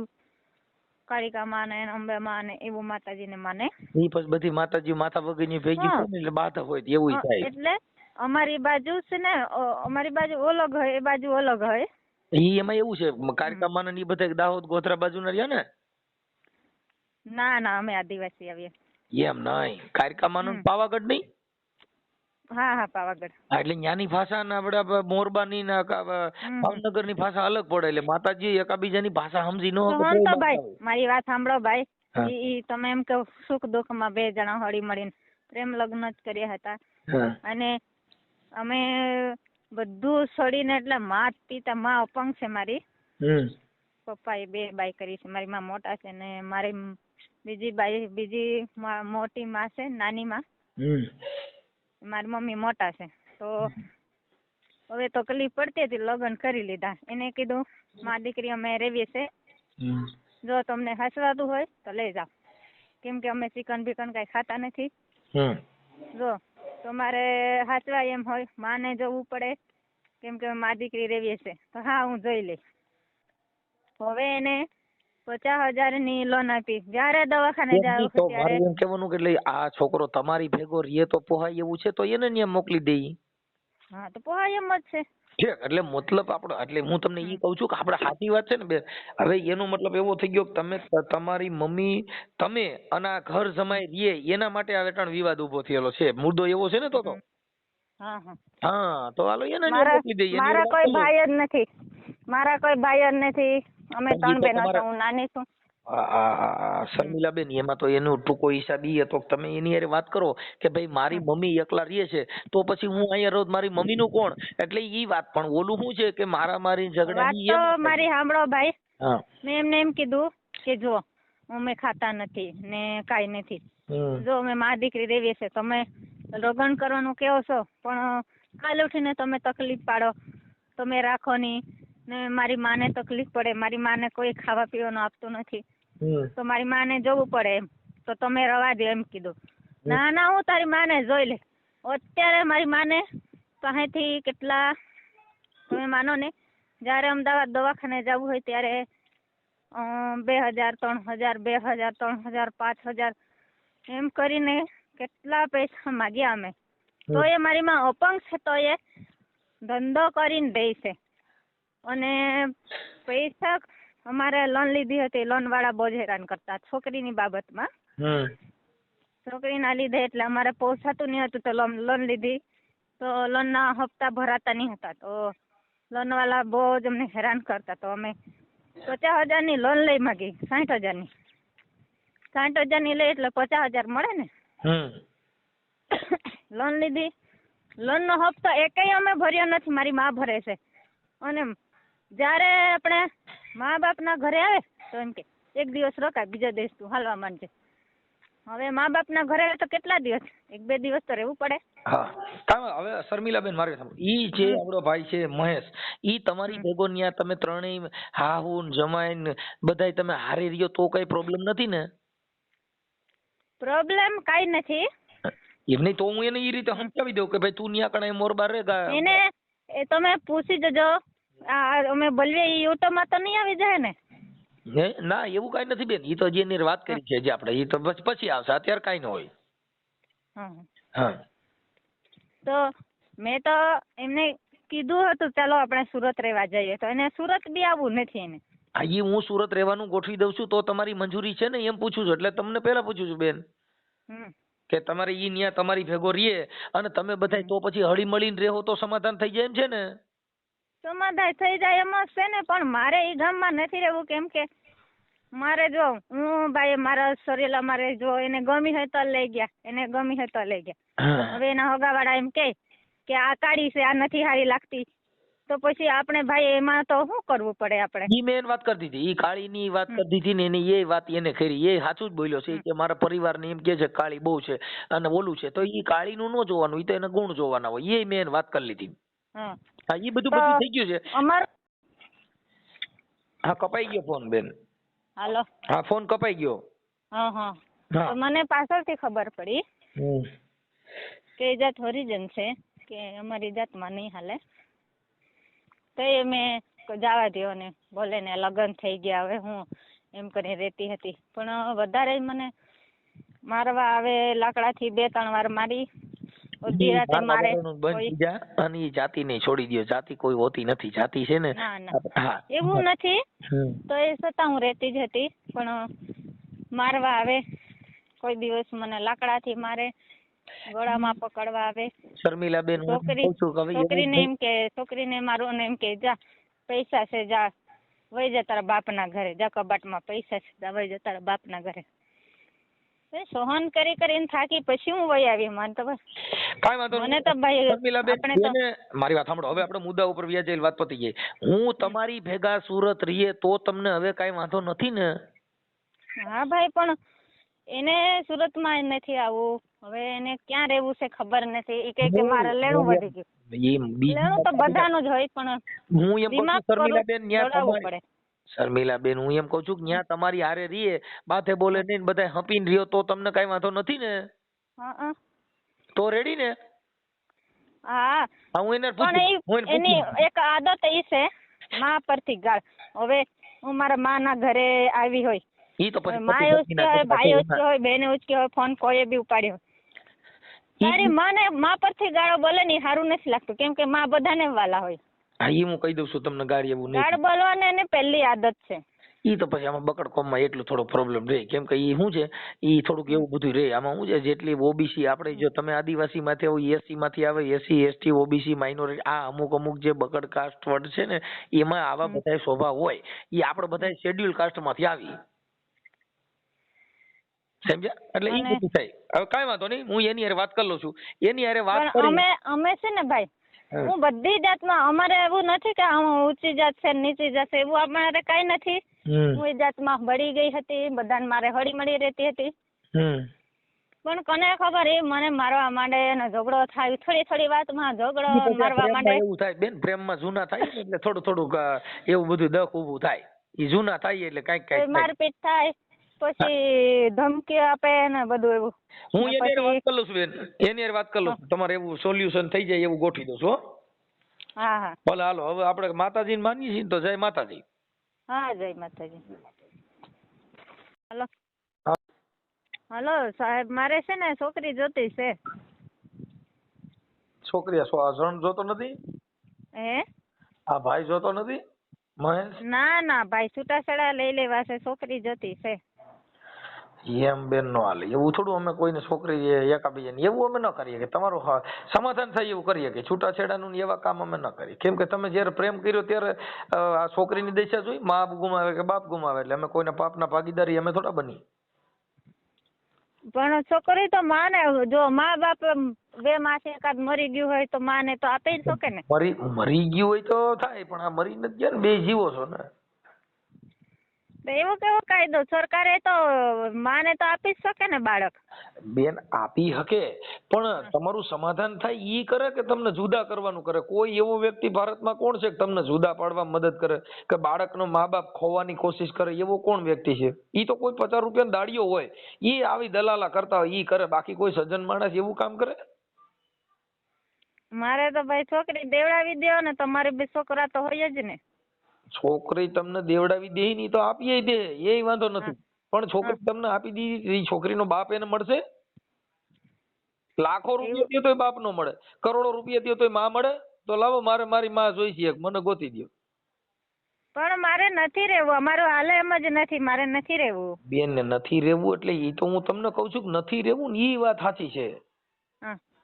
કાળિકા માં ને અંબે માં ને એવું માતાજીને માને. ઈ પછી બધી માતાજી માથા વગરની ભેગી થાય ને એટલે બાધા હોય એવું થાય. એટલે અમારી બાજુ છે ને, અમારી બાજુ અલગ હોય, એ બાજુ અલગ હોય. ઈ એમાં એવું છે કાળિકા માં ને ઈ બધા દાહોદ ગોધરા બાજુ ના રહ્યા ને? ના અમે આદિવાસી આવીએ. એમ નહીં, કાળિકા માં નું પાવાગઢ નહીં? હા પાવાગઢ. એટલે ન્યાની ભાષા ને આપડે મોરબાની ને ભાવનગર ની ભાષા અલગ પડે, એટલે માતાજી એકાબીજાની ભાષા સમજી ન તો ભાઈ મારી વાત સાંભળો ભાઈ. ઈ તમે એમ કે સુખ દુઃખ માં 2 જણા હળી મળીને પ્રેમ લગ્ન જ કર્યા હતા. અને અમે બધું છોડીને, એટલે માં પિતા માં અપંગ છે મારી, પપ્પાએ 2 બાઈ કરી છે. મારી માં મોટા છે ને મારી બીજી મોટી માં છે, નાની માં. મારી મમ્મી મોટા છે. તો હવે તકલીફ પડતી હતી, લગ્ન કરી લીધા. એને કીધું મારી દીકરી અમે રેવીએ છે, જો તમને હસવાતું હોય તો લઈ જાઓ, કેમ કે અમે ચિકન બિકન કઈ ખાતા નથી. જો તમારે હાચવા એમ હોય માને જવું પડે, કેમ કે મારી દીકરી રેવીએ છે. તો હા હું જોઈ લઈશ. હવે એને 50,000 ની લોન આપી. જયારે દવાખાને જાવ ત્યારે એમ કહેવાનું કે એટલે આ છોકરો તમારી ભેગો રીએ તો પોહાય એવું છે તો એને ત્યાં મોકલી દઈ. હા તો પોહાય એમ જ છે. ઠીક, એટલે મતલબ આપણો, એટલે હું તમને ઈ કહું છું કે આપણે સાચી વાત છે ને બેન. હવે એનો મતલબ એવો થઈ ગયો કે તમે તમારી મમ્મી તમે અને આ ઘર જમાઈ રીએ એના માટે આ વેટાણ વિવાદ ઉભો થયેલો છે. મુદ્દો એવો છે ને તો હા તો હાલો એને મોકલી દઈએ. મારા કોઈ ભાઈ જ નથી, મારા કોઈ ભાઈ જ નથી. અમે 3 બહેનો છો, હું નાની છું. શર્મિલાબેન, એમાં તો એનો ટૂંકો હિસાબ ઈ હતો તમે એની હારે વાત કરો કે ભાઈ મારી મમ્મી એકલા રહે છે તો પછી હું અહીંયા રહું, મારી મમ્મી નું કોણ? એટલે ઈ વાત. પણ ઓલું શું છે કે મારી ઝઘડા વાત તો મારી સાંભળો ભાઈ. મેં એમને એમ કીધું કે જો અમે ખાતા નથી ને કાઈ નથી, જો અમે મારી દીકરી રેવીએ છે, તમે લગ્ન કરવાનું કેવો છો પણ કાલ ઉઠીને તમે તકલીફ પાડો, તમે રાખો નહીં ને મારી માને તકલીફ પડે, મારી માને કોઈ ખાવા પીવાનું આપતું નથી તો મારી માને જોવું પડે એમ, તો તમે રવા દો એમ કીધું. ના ના હું તારી માને જોઈ લે. અત્યારે મારી માને પાસેથી કેટલા, તમે માનો ને, જયારે અમદાવાદ દવાખાને જવું હોય ત્યારે 2,000, 3,000, 2,000, 3,000, 5,000 એમ કરીને કેટલા પૈસા માગ્યા અમે. તો એ મારી માં અપંગ છે તો એ ધંધો કરીને દે છે. અને પૈસા અમારે લોન લીધી હતી, લોન વાળા બહુ જ હેરાન કરતા છોકરીની બાબતમાં. છોકરીના લીધે એટલે અમારે પહોંચાતું નહીં હતું તો લોન લીધી, તો લોનના હપ્તા ભરાતા નહીં હતા તો લોન વાળા બહુ જ અમને હેરાન કરતા. તો અમે 50,000 ની લોન લઈ માગી, 60,000 ની. 60,000 ની લઈ એટલે 50,000 મળે ને. લોન લીધી, લોન નો હપ્તો એકેય અમે ભર્યો નથી, મારી માં ભરે છે. અને જયારે આપણે મા બાપ ના ઘરે આવે તો એમ કે 1 દિવસ રોકાય, બીજા દિવસ તું હાલવા માંડજે. હવે મા બાપ ના ઘરે તો કેટલા દિવસ, 1-2 દિવસ તો રહેવું પડે. હવે શર્મિલાબેન મારે ઈ જે આપણો ભાઈ છે મહેશ, ઈ તમારી ભેગો ન્યા તમે ત્રણેય હાહુ જમાઈ ને બધાય તમે હારી રહ્યો તો કઈ પ્રોબ્લેમ નથી ને? પ્રોબ્લેમ કઈ નથી. એમ નહીં તો હું એને ઈ રીતે સમજાવી દઉં કે ભાઈ તું ન્યા કણે મોરબા રેગા. એને એ તમે પૂછી જજો, અમે બોલીએ ઈ યુટ્યુબ માં તો નહીં આવી જાય ને? ના એવું કઈ નથી બેન, ઈ તો જેની વાત કરી છે જે આપણે, ઈ તો પછી આવશે, અત્યારે કઈ ન હોય. તો મેં તો એમને કીધું હતું ચાલો આપણે સુરત રહેવા જઈએ, તો એને સુરત બી આવવું નથી એને. ઈ હું સુરત રહેવાનું ગોઠવી દઉં છું તો તમારી મંજૂરી છે ને એમ પૂછું છું, એટલે તમને પેલા પૂછું છું બેન કે તમારે ઈ ન્યા તમારી ભેગો રહીએ અને તમે બધાય તો પછી હળી મળીને રહો તો સમાધાન થઈ જાય એમ છે ને? સમાધાન થઈ જાય એમ જ છે ને, પણ મારે ઈ ગામમાં નથી રહેવું, કેમ કે મારે જો હું ભાઈ મારા સરેલા મારે જો એને ગમી હોય તો લઈ ગયા, એને ગમી હોય તો લઈ ગયા. હવે એના હગાવાળા એમ કે આ કાળી છે, આ નથી સારી લાગતી, તો પછી આપણે ભાઈ એમાં તો શું કરવું પડે આપણે? ઈ મેં વાત કરી દીધી, ઈ કાળી ની વાત કરી દીધી ને એની એ વાત એને કરી, એ સાચું જ બોલ્યો છે કે મારા પરિવાર ને એમ કે છે કાળી બહુ છે અને ઓલું છે, તો ઈ કાળી નું ન જોવાનું, ઈ તો એને ગુણ જોવાના હોય, એ મેં વાત કરી લીધી. હા ઈ બધું થઈ ગયું છે. હા કપાઈ ગયો ફોન બેન. હાલો. હા ફોન કપાઈ ગયો. તો મને પાછળથી ખબર પડી કે એ જાત હરિજન છે, કે અમારી જાતમાં નહીં હાલે. તો એ મેં જવા દ્યો ને બોલે ને લગ્ન થઈ ગયા, હવે હું એમ કરીને રહેતી હતી. પણ વધારે મને મારવા આવે, લાકડાથી 2-3 વાર મારી, અડધી રાતે મારે. અને ઈ જાતિ ને છોડી દો, જાતિ કોઈ હોતી નથી, જાતિ છે ને. ના એવું નથી, તો એ છતાં હું રહેતી જ હતી. પણ મારવા આવે, કોઈ દિવસ મને લાકડાથી મારે, ગળામાં પકડવા આવે. શર્મિલાબેન છોકરીને મારું એમ કે જા પૈસા છે, જા વહી જા તારા બાપના ઘરે, જા કબાટમાં પૈસા છે, જા વહી જા તારા બાપના ઘરે. સહન કરી કરીને થાકી પછી હું વહી આવી. મને તો બસ કાંઈ વાંધો મને તો ભાઈ શર્મિલાબેન, આપણે તો મારી વાત સાંભળો. હવે આપણે મુદ્દા ઉપર વ્યા જઈને વાત પતી ગઈ. હું તમારી ભેગા સુરત રહીએ તો તમને હવે કાંઈ વાંધો નથી ને? હા ભાઈ, પણ એને સુરતમાં નથી આવવું. હવે એને ક્યાં રહેવું છે ખબર નથી. એ કહે કે મારે લેણું વધી ગયું. લેણું તો બધાનું જ હોય, પણ હું એમ કહું છું શર્મિલાબેન, પડે. શર્મિલાબેન, હું એમ કહું છું કે ત્યાં તમારી હારે રહીએ, બાથે બોલે નહીં, બધા હપીને રહ્યો તો તમને કાંઈ વાંધો નથી ને? હા તો રેડી ને? હા, હું એને પણ એની એક આદત એ છે માં પરથી ગાળ. હવે હું મારા માના ઘરે આવી હોય, ઈ તો પછી માએ ઉચક્યો હોય, ભાઈ ઉચક્યો હોય, બેને ઉચક્યો હોય, ફોન કોઈએ બી ઉપાડ્યો હોય, તારી માને માં પરથી ગાળો બોલે ને સારું નથી લાગતું, કેમ કે માં બધાને વાલા હોય. હા, ઈ હું કહી દઉં છું તમને, ગાડી એવું નહીં. ગાળ બોલવાની એને પહેલી આદત છે. ઈ તો પછી આમાં બકડકોમમાં એટલું થોડો પ્રોબ્લેમ રહે, કેમ કે ઈ શું છે, ઈ થોડુંક એવું બધું રહે. આમાં શું છે, જેટલી ઓબીસી આપણે, જો તમે આદિવાસી માંથી આવો, એસસી માંથી આવે, એસસી એસટી ઓબીસી માઇનોરિટી, આ અમુક જે બકડ કાસ્ટ વર્ડ છે ને, એમાં આવા બધા સ્વભાવ હોય. ઈ આપણે બધા શેડ્યુલ કાસ્ટ માંથી આવી, સમજ્યા? એટલે ઈ બધું થાય. હવે કાંઈ વાંધો નહીં, હું એની હારે વાત કરી લઉં છું. એની હારે વાત કરી. અમે છે ને ભાઈ, હું બધી જાતમાં, અમારે એવું નથી કે ઊંચી જાત છે નીચી જાત છે, એવું અમારે કઈ નથી. હું એ જાતમાં બળી ગઈ હતી, બધાને મારે હળી મળી રહેતી હતી. પણ કોને ખબર, એ મને મારવા માંડે ને ઝઘડો થાય, થોડી વાતમાં ઝઘડો મારવા માંડે. એવું થાય બેન, પ્રેમમાં જૂના થાય ને એટલે થોડુંક એવું બધું દખ ઊભું થાય. ઈ જૂના થાય એટલે કાંઈક મારપીટ થાય, પછી ધમકી આપે ને બધું એવું. હું એની હારે વાત કરી લઉં છું બેન, એની હારે વાત કરી લઉં છું. તમારે એવું સોલ્યુશન થઈ જાય એવું ગોઠવી દઉં છું. હા હા, ભલે, હાલો. હવે આપણે માતાજીને માનીએ છીએ તો જય માતાજી. હા, જય માતાજી. હલો હલો સાહેબ, મારે છે ને છોકરી જોતી છે. છોકરી જણ જોતો નથી? હે? આ ભાઈ જોતો નથી મહેશ? ના ભાઈ, છૂટાછેડા લઈ લેવા છે, છોકરી જોતી છે. એમ બેન નો હાલે. એવું થોડું અમે કોઈને છોકરી એકાબીજાને એવું અમે ન કરીએ કે તમારું સમાધાન થાય એવું કરીએ કે છૂટાછેડાનું એવા કામ અમે ન કરીએ. કેમ કે તમે જયારે પ્રેમ કર્યો ત્યારે આ છોકરીની દશા જોઈ, મા ગુમાવે કે બાપ ગુમાવે, એટલે અમે કોઈના પાપના ભાગીદારી અમે થોડા બની. પણ છોકરી તો માને, જો મા બાપ બે માંથી એકાદ મરી ગયું હોય તો માને તો આપી જ શકે ને. મરી ગયું હોય તો થાય, પણ આ મરી નથી ગયા ને, બે જીવો છો ને. એવો કેવો કાયદો? સરકારે તો માને તો આપી જ શકે ને બાળક. બેન આપી શકે, પણ તમારું સમાધાન થાય ઈ કરે કે તમને જુદા કરવાનું કરે? કોઈ એવો વ્યક્તિ ભારતમાં કોણ છે કે તમને જુદા પાડવા મદદ કરે કે બાળકનો મા બાપ ખોવાની કોશિશ કરે? એવો કોણ વ્યક્તિ છે? ઈ તો કોઈ 50 રૂપિયાનો દાડિયો હોય, ઈ આવી દલાલા કરતા હોય, ઈ કરે. બાકી કોઈ સજ્જન માણસ એવું કામ કરે? મારે તો ભાઈ છોકરી દેવડાવી દો ને, તમારે બે છોકરા તો હોય જ ને. છોકરી તમને દેવડાવી દે ની તો આપીએ દે, એ વાંધો નથી. પણ છોકરી તમને આપી દીધી, છોકરીનો બાપ એને મળશે? લાખો રૂપિયા દે તોય બાપ નો મળે, કરોડો રૂપિયા દે તોય માં મળે? તો લાવો, મારે મારી માં જોઈ છે, મને ગોતી દો. પણ મારે નથી રહેવું, અમારું હાલે એમ જ નથી, મારે નથી રહેવું. બેન ને નથી રહેવું એટલે એ તો હું તમને કઉ છું કે નથી રહેવું ને, એ વાત સાચી છે.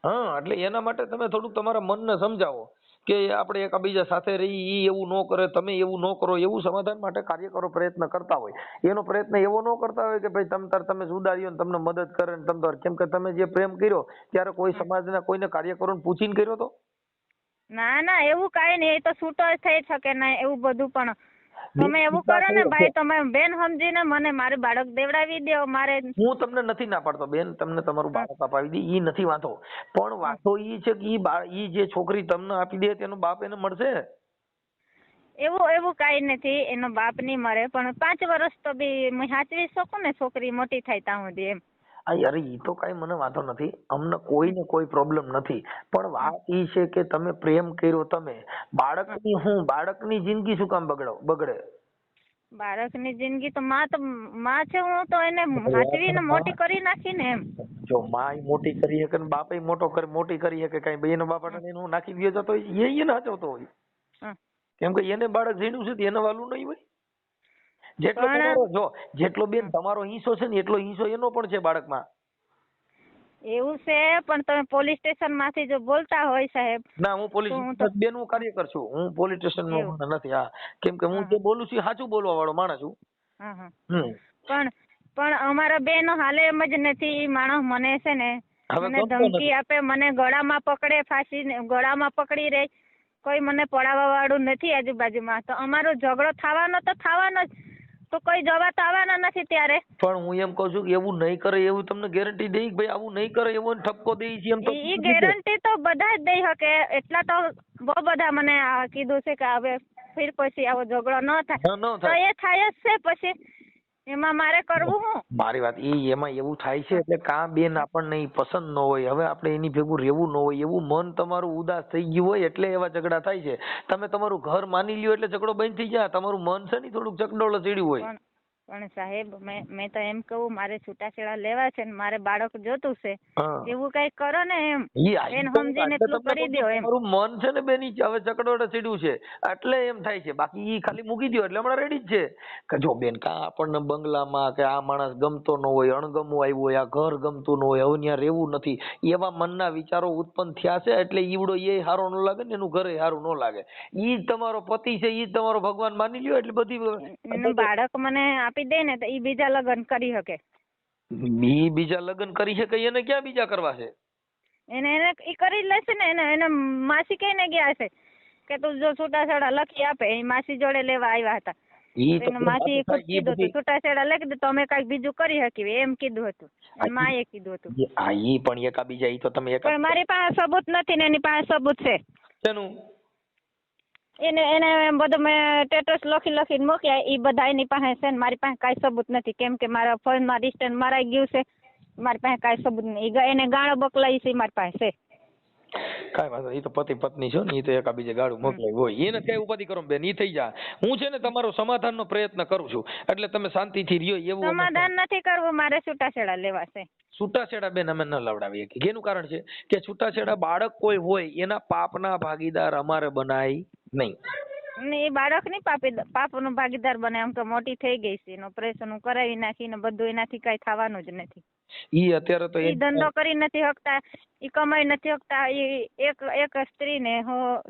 હા, એટલે એના માટે તમે થોડુંક તમારા મનને સમજાવો કે આપણે એકબીજા સાથે રહી, ઈ એવું ન કરે, તમે એવું ન કરો, એવું સમાધાન માટે કાર્ય કરો, પ્રયત્ન કરતા હોય. એનો પ્રયત્ન એવો ન કરતા હોય કે ભાઈ તમે જુદા રહ્યો ને તમને મદદ કરે ને તમે, કેમ કે તમે જે પ્રેમ કર્યો ત્યારે કોઈ સમાજના કોઈને કાર્યકરોને પૂછીને કર્યો તો? ના એવું કાઈ નહીં, એ તો છૂટો થઈ શકે ને એવું બધું. પણ તમે એવું કરો ને ભાઈ, તમે બેન સમજીને મને મારું બાળક દેવડાવી દો. મારે, હું તમને નથી ના પાડતો બેન, તમને તમારું બાળક અપાવી દે, ઈ નથી વાંધો. પણ વાંધો ઈ છે કે ઈ જે છોકરી તમને આપી દે તેનો બાપ એને મળશે? એવું કાઈ નથી, એનો બાપ નહીં મળે, પણ 5 વર્ષ તો બી હું સાચવી શકું ને, છોકરી મોટી થાય ત્યાં સુધી. એમ અરે ઈ તો કઈ મને વાંધો નથી, અમને કોઈને કોઈ પ્રોબ્લેમ નથી. પણ વાત ઈ છે કે તમે પ્રેમ કર્યો, તમે બાળકની જિંદગી શું કામ બગડે? બાળકની જિંદગી તો માં છે, હું તો એને સાચવીને મોટી કરી નાખી ને. એમ જો માં મોટી કરી શકે ને બાપે મોટી કરી શકે, કઈ બેનો બાપા એનું નાખી દે જતો હોય, એ સાચવતો હોય. કેમ કે એને બાળક જીણ્યું છે, એને વાલું નહીં હોય. જેટલો બેન તમારો હિસ્સો છે ને, એટલો હિસ્સો એનો પણ છે બાળકમાં. એવું છે, પણ તમે પોલીસ સ્ટેશન માંથી જો બોલતા હોય સાહેબ. ના, હું પોલીસ બેન હું કાર્યકર છું, હું પોલીસ સ્ટેશન નો નથી. હા, કેમ કે હું જે બોલું છું સાચું બોલવા વાળો માણસ છું. પણ પણ અમારા બે નો હાલે એમ જ નથી. ઈ માણસ મને છે ને મને ધમકી આપે, મને ગળામાં પકડે, ફાંસી ગળામાં પકડી રહે, કોઈ મને પડાવવા વાળું નથી આજુબાજુમાં. તો અમારો ઝઘડો થવાનો તો થવાનો જ, તો કોઈ જવા તો આવવાના નથી ત્યારે. પણ હું એમ કહું છું કે એવું નહીં કરે એવું તમને ગેરંટી દઈ કે ભાઈ આવું નહીં કરે એવો ઠપકો દઈ છે એમ? તો ઈ ગેરંટી તો બધા જ દઈ શકે. એટલા તો બહુ બધા મને કીધું છે કે હવે ફિર પછી આવો ઝઘડો ન થાય. તો એ થાય જ છે પછી, એમાં મારે કરવું હું? મારી વાત એમાં એવું થાય છે એટલે કાં બેન આપણને ઈ પસંદ ન હોય, હવે આપણે એની ભેગું રહેવું ન હોય, એવું મન તમારું ઉદાસ થઈ ગયું હોય એટલે એવા ઝઘડા થાય છે. તમે તમારું ઘર માની લ્યો એટલે ઝઘડો બંધ થઈ જાય. તમારું મન છે ને થોડુંક ચકડોળ ચડ્યું હોય. પણ સાહેબ મેં તો એમ કહું, મારે છૂટાછેડા લેવા છે ને મારે બાળક જોતું છે, એવું કઈ કરો ને એમ બેન, સમજીને એટલું કરી દો એમ. તમારું મન છે ને બેન હવે ચકડોળ ચડ્યું છે એટલે એમ થાય છે, બાકી ઈ ખાલી મૂકી દો એટલે હમણાં રેડી જ છે. કે જો બેન કાં આપણને બંગલામાં કે આ માણસ ગમતો ન હોય, અણગમવું આવ્યું હોય, આ ઘર ગમતું ન હોય, હવે ત્યાં રહેવું નથી, એવા મનના વિચારો ઉત્પન્ન થયા છે એટલે ઈવડો એ સારો ન લાગે ને એનું ઘરે સારું ન લાગે. ઈ તમારો પતિ છે, ઈ તમારો ભગવાન માની લ્યો એટલે બધી બાળક મને આપી દે ને તો ઈ બીજા લગ્ન કરી શકે. ઈ બીજા લગ્ન કરી શકે? એને ક્યાં બીજા કરવા છે? એને ઈ કરી લેશે ને. એને માસી કહીને ગયા છે કે તું જો છૂટાછેડા લખી આપે. એ માસી જોડે લેવા આવ્યા હતા. માસી ખુદ કીધું હતું છૂટાછેડા લખી દે તો અમે કઈક બીજું કરી શકીએ એમ કીધું હતું. માએ કીધું હતું. હા ઈ પણ એકા બીજા ઈ તો તમે પણ મારી પાસે સબૂત નથી ને એની પાસે સબૂત છે. શેનું? એને બધું મેં સ્ટેટસ લખીને મૂક્યા, ઈ બધા એની પાસે છે ને મારી પાસે કાંઈ સબૂત નથી. કેમ કે મારા ફોનમાં ડિસ્ટન્સ મરાઈ ગયું છે, મારી પાસે કાંઈ સબૂત નહીં. એને ગાળો બકલાઈ છે મારી પાસે છે. કાંઈ વાંધો, ઈ તો પતિ પત્ની છો ને, ઈ તો એકા બીજે ગાળું મોકલાય હોય. એને કઈ ઉપાધિ કરો બેન, ઈ થઈ જાય. હું છે ને તમારો સમાધાનનો પ્રયત્ન કરું છું એટલે તમે શાંતિથી રહ્યો. એવું સમાધાન નથી કરવું, મારે છૂટાછેડા લેવા છે. છૂટાછેડા બેન અમે ન લવડાવીએ. એનું કારણ છે કે છૂટાછેડા બાળક કોઈ હોય એના પાપના ભાગીદાર અમારે બનાય નહીં. એ બાળક ની પાપનો ભાગીદાર બને. આમ તો મોટી થઈ ગઈ છે, એનું ઓપરેશન કરાવી નાખીને બધું, એનાથી કઈ થવાનું જ નથી. ઈ અત્યારે તો ઈ ધંધો કરી નથી શકતા, ઈ કમાઈ નથી શકતા. એક સ્ત્રી ને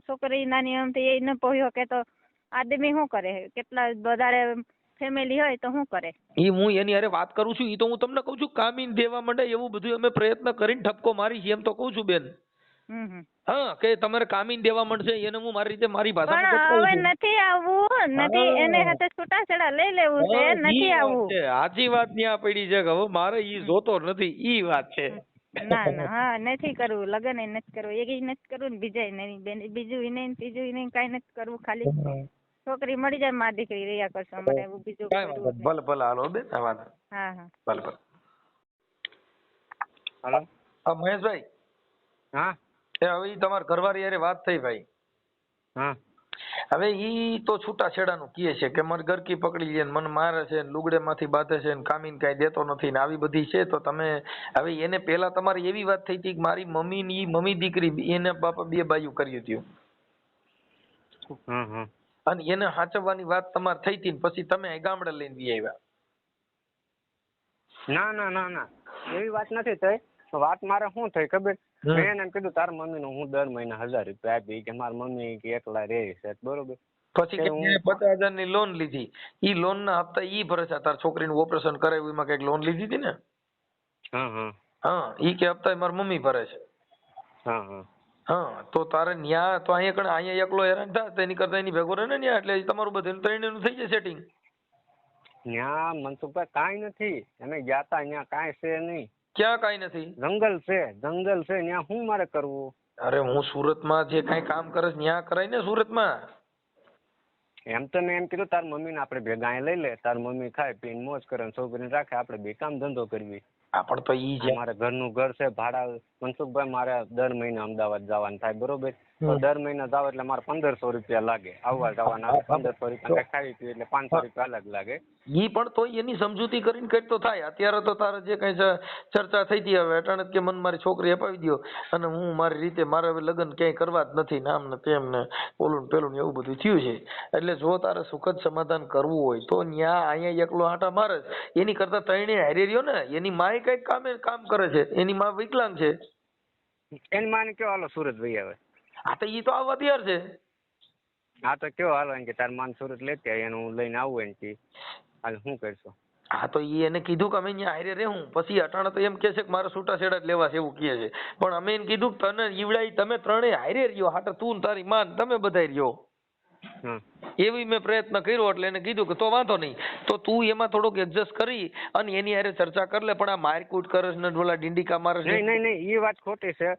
છોકરી નાની એમથી એ ન પોહ્યો કે તો આદમી શું કરે? કેટલા વધારે ફેમિલી હોય તો શું કરે? ઈ હું એની હારે વાત કરું છું. ઈ તો હું તમને કઉ છું કામીન દેવા માંડે એવું બધું અમે પ્રયત્ન કરીને ઠપકો મારી છે એમ તો કઉ છું બેન. હા કે તમારે કામીન દેવા માંડશે એને હું મારી રીતે મારી ભાષામાં હવે નથી આવવું, નથી એને સાથે છૂટાછેડા લઈ લેવું છે, નથી આવવું. સાચી વાત ન્યા પડી છે કે હવે મારે ઈ જોતો નથી, ઈ વાત છે. ના હા નથી કરવું, લગન નથી કરવું, એક નથી કરવું ને બીજા નહીં, બીજું નહીં, ત્રીજું નહીં, કઈ નથી કરવું. ખાલી છોકરી મળી જાય, માં દીકરી રહ્યા કરશો અમારે એવું બીજું. ભલે ભલે હાલો બેન. હા હા ભલે ભલે. હાલો હા મહેશભાઈ. હા હવે ઈ તમારા ઘરવાળી હારે વાત થઈ ભાઈ. હા હવે ઈ તો છૂટાછેડાનું કહે છે કે મને ગરકી પકડી લે, મને મારે છે, લુગડે માંથી બાંધે છે, કામીન કઈ દેતો નથી ને આવી બધી છે. તો તમે હવે એને પેલા તમારી એવી વાત થઈ હતી કે મારી મમ્મી ની મમ્મી દીકરી એને બાપા બે બાયું કર્યું હતું અને એને હાચવવાની વાત તમારે થઈ હતી, પછી તમે ગામડે લઈને વી આવ્યા. ના ના ના ના એવી વાત નથી થઈ. વાત મારે શું થઈ ખબર? મેં એને કીધું તારા મમ્મી નું હું દર મહિને 1000 રૂપિયા આપી કે મારા મમ્મી કે એકલા રહે છે બરોબર. પછી 50,000 ની લોન લીધી, ઈ લોન ના હપ્તા ઈ ભરે છે. તાર છોકરીનું ઓપરેશન કરાવ્યું એમાં કઈક લોન લીધી હતી ને? હા ઈ કે હપ્તા મારા મમ્મી ભરે છે. હા તો તારે ન્યા તો અહીંયા એકલો હેરાન થાય તો એની કરતા એની ભેગો રહે ને ન્યા, એટલે તમારું બધું ત્રણેયનું થઈ જાય સેટિંગ. ન્યા મનસુખભાઈ કાંઈ નથી, અમે ગયા તા ન્યા કાંઈ છે નહીં. ક્યાં કાંઈ નથી? જંગલ છે ન્યા શું મારે કરવું? અરે હું સુરતમાં જે કાંઈ કામ કરે ન્યા કરાય ને સુરતમાં. એમ તો મેં એમ કીધું તાર મમ્મી ને આપણે ભેગા અહીં લઈ લે, તાર મમ્મી ખાય પીને મોજ કરે, છોકરીને રાખે, આપણે બે કામ ધંધો કરવી. પણ તો ઈ જે મારે ઘરનું ઘર છે ભાડા. મનસુખભાઈ મારે દર મહિને અમદાવાદ જવાનું થાય બરોબર. તો દર મહિને જાવ એટલે મારે 1500 રૂપિયા લાગે આવવા જવાના. 1500 રૂપિયા ખાઈ પી એટલે 500 રૂપિયા અલગ લાગે. ઈ પણ તો એની સમજૂતી કરીને કઈ તો થાય. અત્યારે તો તારે જે કઈ ચર્ચા થઈ હતી હવે અટાણે કે મને મારી છોકરી અપાવી દો અને હું મારી રીતે મારે હવે લગ્ન ક્યાંય કરવા જ નથી નામ ને તેમ ને ઓલું પેલું એવું બધું થયું છે. એટલે જો તારે સુખદ સમાધાન કરવું હોય તો ન્યા અહીંયા એકલો આટા મારે એની કરતા તઈને હારે રહ્યો ને. એની માય કઈક કામ કરે છે, એની માં વિકલાંગ છે. એની માને કયો હાલો સુરત ભાઈ આવે. હા તો ઈ તો આવવા તૈયાર છે. હા તો કયો હાલો કે તાર માન સુરત લેતી એનું લઈને આવું એને હાલ શું કરશો? હા તો એને કીધું કે અમે અહીંયા હારે રહેવું, પછી અટાણા તો એમ કે છે કે મારે છૂટાછેડા જ લેવા છે એવું કહે છે, પણ અમે એને કીધું કે તને ઈવડાઈ તમે ત્રણેય હારે રહ્યો, હાટર તું ને તારી માન તમે બધાય રહ્યો. એવી મેં પ્રયત્ન કર્યો એટલે એને કીધું કે તો વાંધો નહીં, તો તું એમાં થોડુંક એડજસ્ટ કરી અને એની હારે ચર્ચા કરી લે, પણ આ મારકૂટ કરે છે ને ઓલા ડીંડીકા મારે છે. નહીં એ વાત ખોટી છે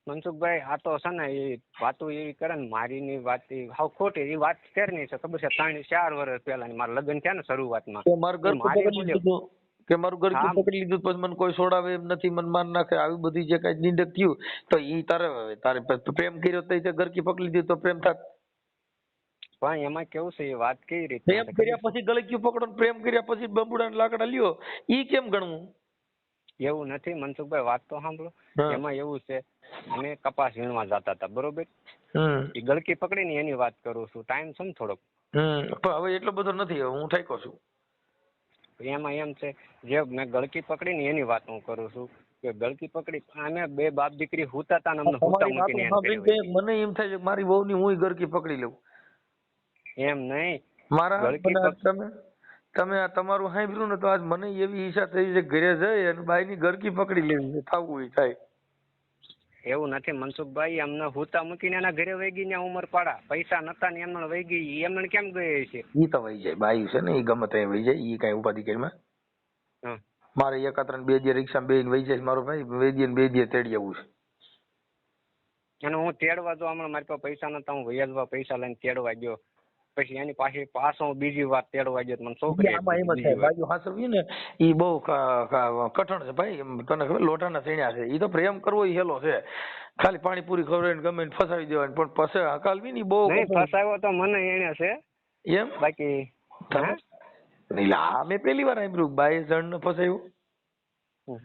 મનસુખભાઈ. આ તો છે ને એ વાતો એવી કરે ને મારીની વાત હાવ ખોટી. એ વાત ક્યારની છે ખબર છે? 3-4 વર્ષ પહેલાની મારા લગ્ન થયા ને શરૂઆતમાં. મારું ઘર પકડી લીધું કે મારું ઘર પકડી લીધું, પછી મને કોઈ છોડાવે એમ નથી, મને માર નાખે, આવી બધી જે કઈ નિંદક થયું તો ઈ તારે પ્રેમ કર્યો તો ઘરકી પકડી લીધું તો પ્રેમ થાત. પણ એમાં કેવું છે એ વાત કઈ રીતે? પ્રેમ કર્યા પછી ગળક્યું પકડો, પ્રેમ કર્યા પછી બંબુડા ને લાકડા લ્યો, ઈ કેમ ગણવું? એવું નથી મનસુખભાઈ, વાત તો સાંભળો. એમાં એવું છે, અમે કપાસ વીણવા જતા હતા બરોબર, એ ગળકી પકડીને એની વાત કરું છું. ટાઈમ છે ને થોડોક. પણ હવે એટલો બધો નથી, હું ઠાક્યો છું. એમાં એમ છે, જે મેં ગળકી પકડીને એની વાત હું કરું છું કે ગળકી પકડી અમે બે બાપ દીકરી હુતા હતા ને અમને હુતા મૂકીને મને એમ થાય છે મારી વહુ ની હું ગળકી પકડી લઉં. એમ નહીં મારા તમે આ તમારું સાંભળ્યું ને તો આજ મને એવી ઈચ્છા થઈ છે ઘરે જઈ અને બાઈ ની ગળકી પકડી લેવી છે, થવું થાય. એવું નથી મનસુખભાઈ, અમને હુતા મૂકીને એના ઘરે વહી ગઈ ને ઉમર પાડા, પૈસા નતા ને એમને વહી ગઈ. એમને કેમ ગઈ છે? ઈ તો વહી જાય, બાઈ છે ને ઈ ગમે ત્યાં વહી જાય, ઈ કઈ ઉપાધિ કરી. મારે 1-2 દી રિક્ષા બેન વહી જાય મારો ભાઈ, બે દી તેડી આવું છે. અને હું તેડવા જો હમણાં મારી પાસે પૈસા નતા, હું વૈયાજવા પૈસા લઈને તેડવા ગયો, પછી એની પાસે પાછો બીજી વાર તેડવા ગયો. મને છોકરી બાજુ હાસવી ને ઈ બહુ કઠણ છે ભાઈ. તને ખબર લોટાના સીણ્યા છે, ઈ તો પ્રેમ કરવો ઈ હેલો છે, ખાલી પાણીપુરી ખવડાવીને ગમે ફસાવી દેવાની, પણ પછી હકાલવી ની બહુ. ફસાવ્યો તો મને એને છે એમ, બાકી મેં પહેલી વાર સાંભળ્યું બાઈ જણ ને ફસાયું.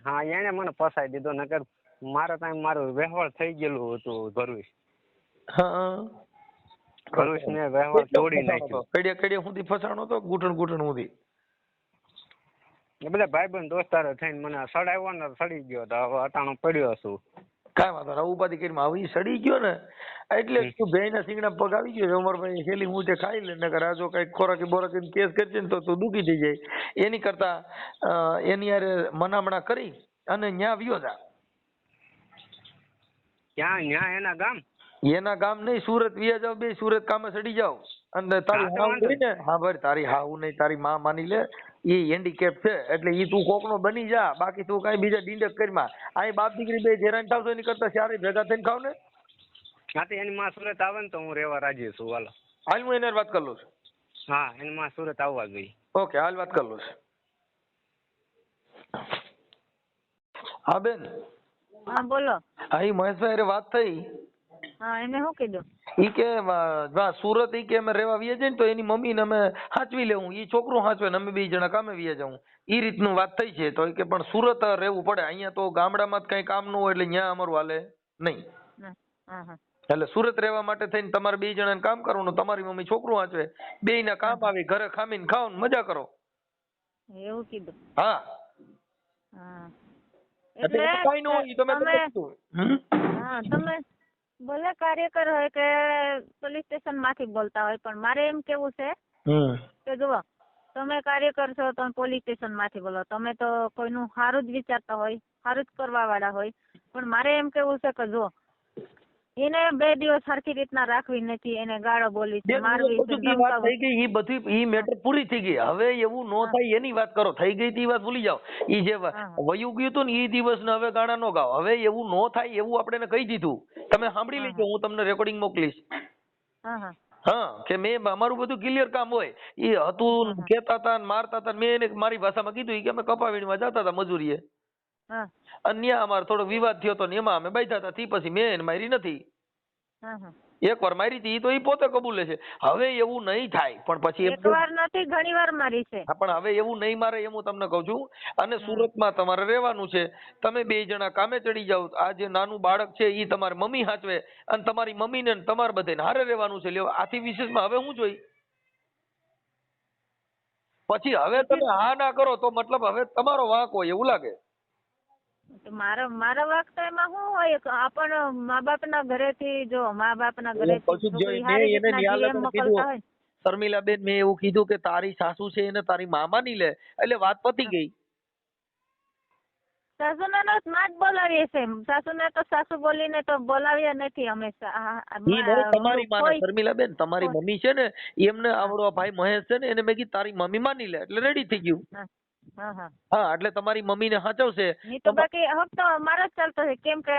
હા એને મને ફસાવી દીધો, નકર મારા ટાઈમ મારું વ્યવહાર થઈ ગયેલું હતું ભરૂચ. હા ભરૂચ ને વ્યવહાર તોડી નાખ્યો. કડિયા સુધી ફસાણો તો ઘૂંટણ સુધી. એ બધા ભાઈબંધ દોસ્તારો થઈને મને સડાવ્યો ને સડી ગયો તો હવે અટાણો પડ્યો છું. કાંઈ વાંધો નહીં, ઉપાધિ કરીને આવી સડી ગયો ને એટલે તું ભેંના સિંગડા પગ આવી ગયો અમરભાઈ, છેલ્લી હું તે ખાઈ લે, નકર આ જો કઈક ખોરાકી બોરાકી કેસ કરશે ને તો તું દુખી થઈ જાય. એની કરતા એની યારે મનામણા કરી અને ન્યા વ્યો જા. ક્યાં? ન્યા એના ગામ નહીં, સુરત વ્યા જાવ, બે સુરત કામે સડી જાવ. અને તારી હાવ ને, હા ભાઈ તારી હાવ નહીં, તારી માં માની લે એ હેન્ડીકેપ છે એટલે ઈ તું કોકનો બની જા, બાકી તું કઈ બીજા ડીંડક કરીમાં. અહીં બાપ દીકરી બે હેરાન થાવ તો એની કરતા ચારે ભેગા થઈને ખાવ ને. હા તો એની માં સુરત આવે ને તો હું રહેવા રાજી છું. હાલો હાલ હું એને વાત કરી લઉં છું. હા એની માં સુરત આવવા ગઈ. ઓકે હાલ વાત કરી લઉં છું. હા બેન. હા બોલો. હા ઈ મહેશભાઈ હારે વાત થઈ. હા એને શું કીધું? ઈ કે સુરત ઈ કે અમે રેવા વિયા જાય ને તો એની મમ્મી ને અમે સાચવી લેવું, ઈ છોકરું સાચવે ને અમે 2 જણા કામે વિયા જાઉં, ઈ રીતનું વાત થઈ છે. તો કે પણ સુરત રહેવું પડે, અહીંયા તો ગામડામાં કઈ કામ ન હોય એટલે ન્યા અમારું હાલે નહીં. એટલે સુરત રહેવા માટે થઈને તમારે 2 જણાને કામ કરવાનું, તમારી મમ્મી છોકરું સાચવે, 2 ના કામ આવી, ઘરે ખામીને ખાઓ ને મજા કરો. એવું કીધું? હા એટલે કઈ ન હોય તમે ભલે કાર્યકર હોય કે પોલીસ સ્ટેશન માંથી બોલતા હોય, પણ મારે એમ કેવું છે કે જુઓ તમે કાર્યકર છો, તમે પોલીસ સ્ટેશન માંથી બોલો, તમે તો કોઈનું સારું જ વિચારતા હોય, સારું જ કરવા વાળા હોય, પણ મારે એમ કેવું છે કે જો એને 2 દિવસ સરખી રીતના રાખવી નથી, એને ગાળો બોલી છે, મારવી છે, થઈ ગઈ, ઈ બધી ઈ મેટર પૂરી થઈ ગઈ. હવે એવું નો થાય એની વાત કરો. થઈ ગઈ તી વાત ભૂલી જાઓ. ઈ જે વયું ગયું હતું ને ઈ દિવસ ને હવે ગાણા નો ગાઓ. હવે એવું નો થાય એવું આપણે કહી દીધું. તમે સાંભળી લેજો, હું તમને રેકોર્ડિંગ મોકલીશ. હા કે મેં અમારું બધું ક્લિયર કામ હોય. ઈ હતું કેતા હતા મારતા હતા, મેં એને મારી ભાષામાં કીધું કે અમે કપા વીણવા જતા હતા મજૂરીએ, અન્ય અમારો થોડો વિવાદ થયો હતો ને એમાં અમે બાંધ્યા હતા, પછી મેં એને મારી નથી. એકવાર મારી હતી તો ઈ પોતે કબૂલે છે. હવે એવું નહીં થાય, પણ પછી એકવાર નથી ઘણી વાર મારી છે. પણ હવે એવું નહીં મારે એમ હું તમને કહું છું. અને સુરતમાં તમારે રહેવાનું છે, તમે 2 જણા કામે ચડી જાવ, આ જે નાનું બાળક છે ઈ તમારી મમ્મી સાચવે અને તમારી મમ્મી ને તમારે બધાને હારે રહેવાનું છે. લ્યો આથી વિશેષમાં હવે હું જોઈ પછી હવે તમે હા ના કરો તો મતલબ હવે તમારો વાંક હોય એવું લાગે. મારા વાંક તો એમાં શું હોય? આપણ મા બાપ ના ઘરે થી જો મા બાપ ના ઘરે થી મોકલતા હોય શર્મિલાબેન મેં એવું કીધું કે તારી સાસુ છે એને તારી માં માની લે એટલે વાત પતી ગઈ. સાસુને તો માં જ બોલાવીએ છે. સાસુને તો સાસુ બોલીને તો બોલાવ્યા નથી અમે. ઈ નહીં, તમારી માને શર્મિલાબેન, તમારી મમ્મી છે ને એમને આવડો ભાઈ મહેશ છે ને એને મેં કીધું તારી મમ્મી માની લે એટલે રેડી થઈ ગયું. હા એટલે તમારી મમ્મી ને સાચવશે. નહીં તો બાકી હક તો મારો જ ચાલતો છે, કેમ કે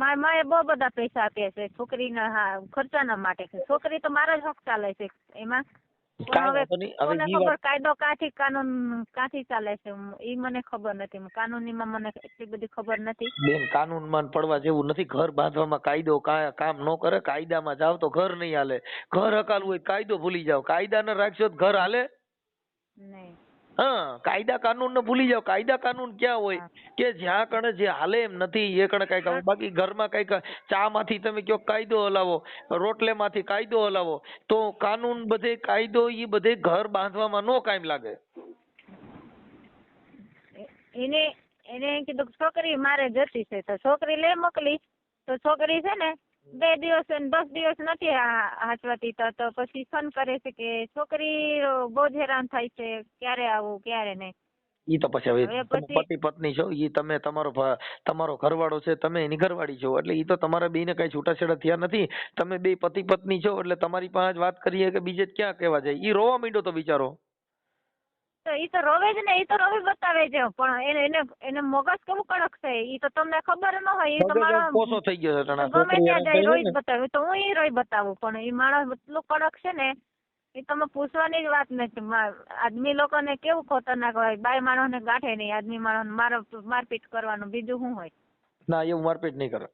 મારી માએ બહુ બધા પૈસા આપ્યા છે છોકરીના ખર્ચાના માટે. છોકરી તો મારો જ હક ચાલે છે એમાં. હવે કોને ખબર કાયદો કાથી કાનૂન કાથી ચાલે છે એ મને ખબર નથી. કાનૂનીમાં મને એટલી બધી ખબર નથી. બેન કાનૂનમાં પડવા જેવું નથી. ઘર બાંધવામાં કાયદો કામ ન કરે. કાયદામાં જાવ તો ઘર નહીં હાલે. ઘર હકાલવું હોય કાયદો ભૂલી જાવ. કાયદા ને રાખશો તો ઘર હાલે નહીં. હા, કાયદા કાનૂન ને ભૂલી જાવ. કાયદા કાનૂન ક્યાં હોય કે જ્યાં કણે જે હાલે એમ નથી એ કણે કઈક. બાકી ઘરમાં કઈક ચા માંથી તમે કયો કાયદો હલાવો, રોટલે માંથી કાયદો હલાવો તો કાનૂન બધે કાયદો એ બધે ઘર બાંધવામાં નો કાયમ લાગે. એને કીધું છોકરી મારે જતી છે તો છોકરી લે મોકલી. તો છોકરી છે ને 2 દિવસ ને 10 દિવસ નથી હાચવાતી તો પછી ફોન કરે છે કે છોકરી બહુ જ હેરાન થાય છે, ક્યારે આવું ક્યારે નહીં. ઈ તો પછી હવે પતિ પત્ની છો, ઈ તમે તમારો ઘરવાળો છે, તમે એની ઘરવાળી છો એટલે ઈ તો તમારા બેને કઈ છૂટાછેડા થયા નથી. તમે બે પતિ પત્ની છો એટલે તમારી પાસે વાત કરીએ કે બીજે ક્યાં કહેવા જાય. ઈ રોવા માંડ્યો તો બિચારો. તો ઈ તો રોવે જ ને, ઈ તો રોવી બતાવે છે પણ એને મગજ કેવું કડક છે ઈ તો તમને ખબર ન હોય. ઈ તમારો કોસો થઈ ગયો છે. ગમે ત્યાં જાય રોઈ જ બતાવે. તો હું ઈ રોઈ બતાવું પણ ઈ માણસ એટલું કડક છે ને એ તમે પૂછવાની જ વાત નથી. આદમી લોકોને કેવું ખતરનાક હોય. બાઈ માણસને ગાંઠે નહીં, આદમી માણસ મારપીટ કરવાનું બીજું શું હોય. ના એવું મારપીટ નહીં કરે.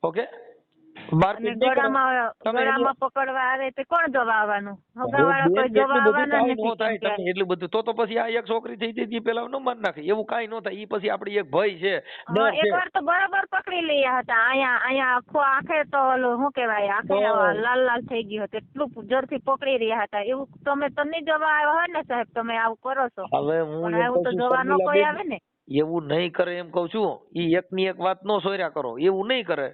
ઓકે, ગળામાં પકડવા આવે તો કોણ જોવા આવવાનું? હગાવાળા કોઈ જોવા આવવાના નથી. એટલું બધું તો પછી આ એક છોકરી થઈ હતી પેલા ન માન નાખે એવું કઈ ન થાય. ઈ પછી આપડી એક ભય છે. એકવાર તો બરાબર પકડી લયા હતા. અહીંયા આખો આંખે તો ઓલું શું કેવાય આંખે લાલ લાલ થઈ ગયો હતો. એટલું જોરથી પકડી રહ્યા હતા. એવું તમે જોવા આવ્યા હોય ને સાહેબ, તમે આવું કરો છો. હવે હું એવું તો જોવાનો કોઈ આવે ને. એવું નહીં કરે એમ કઉ છું. ઈ એક ની એક વાત નો સોર્યા કરો. એવું નહીં કરે.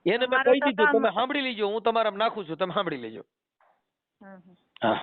એને મેં કહી દીધું તમે સાંભળી લેજો. હું તમારા નાખું છું, તમે સાંભળી લેજો. હા.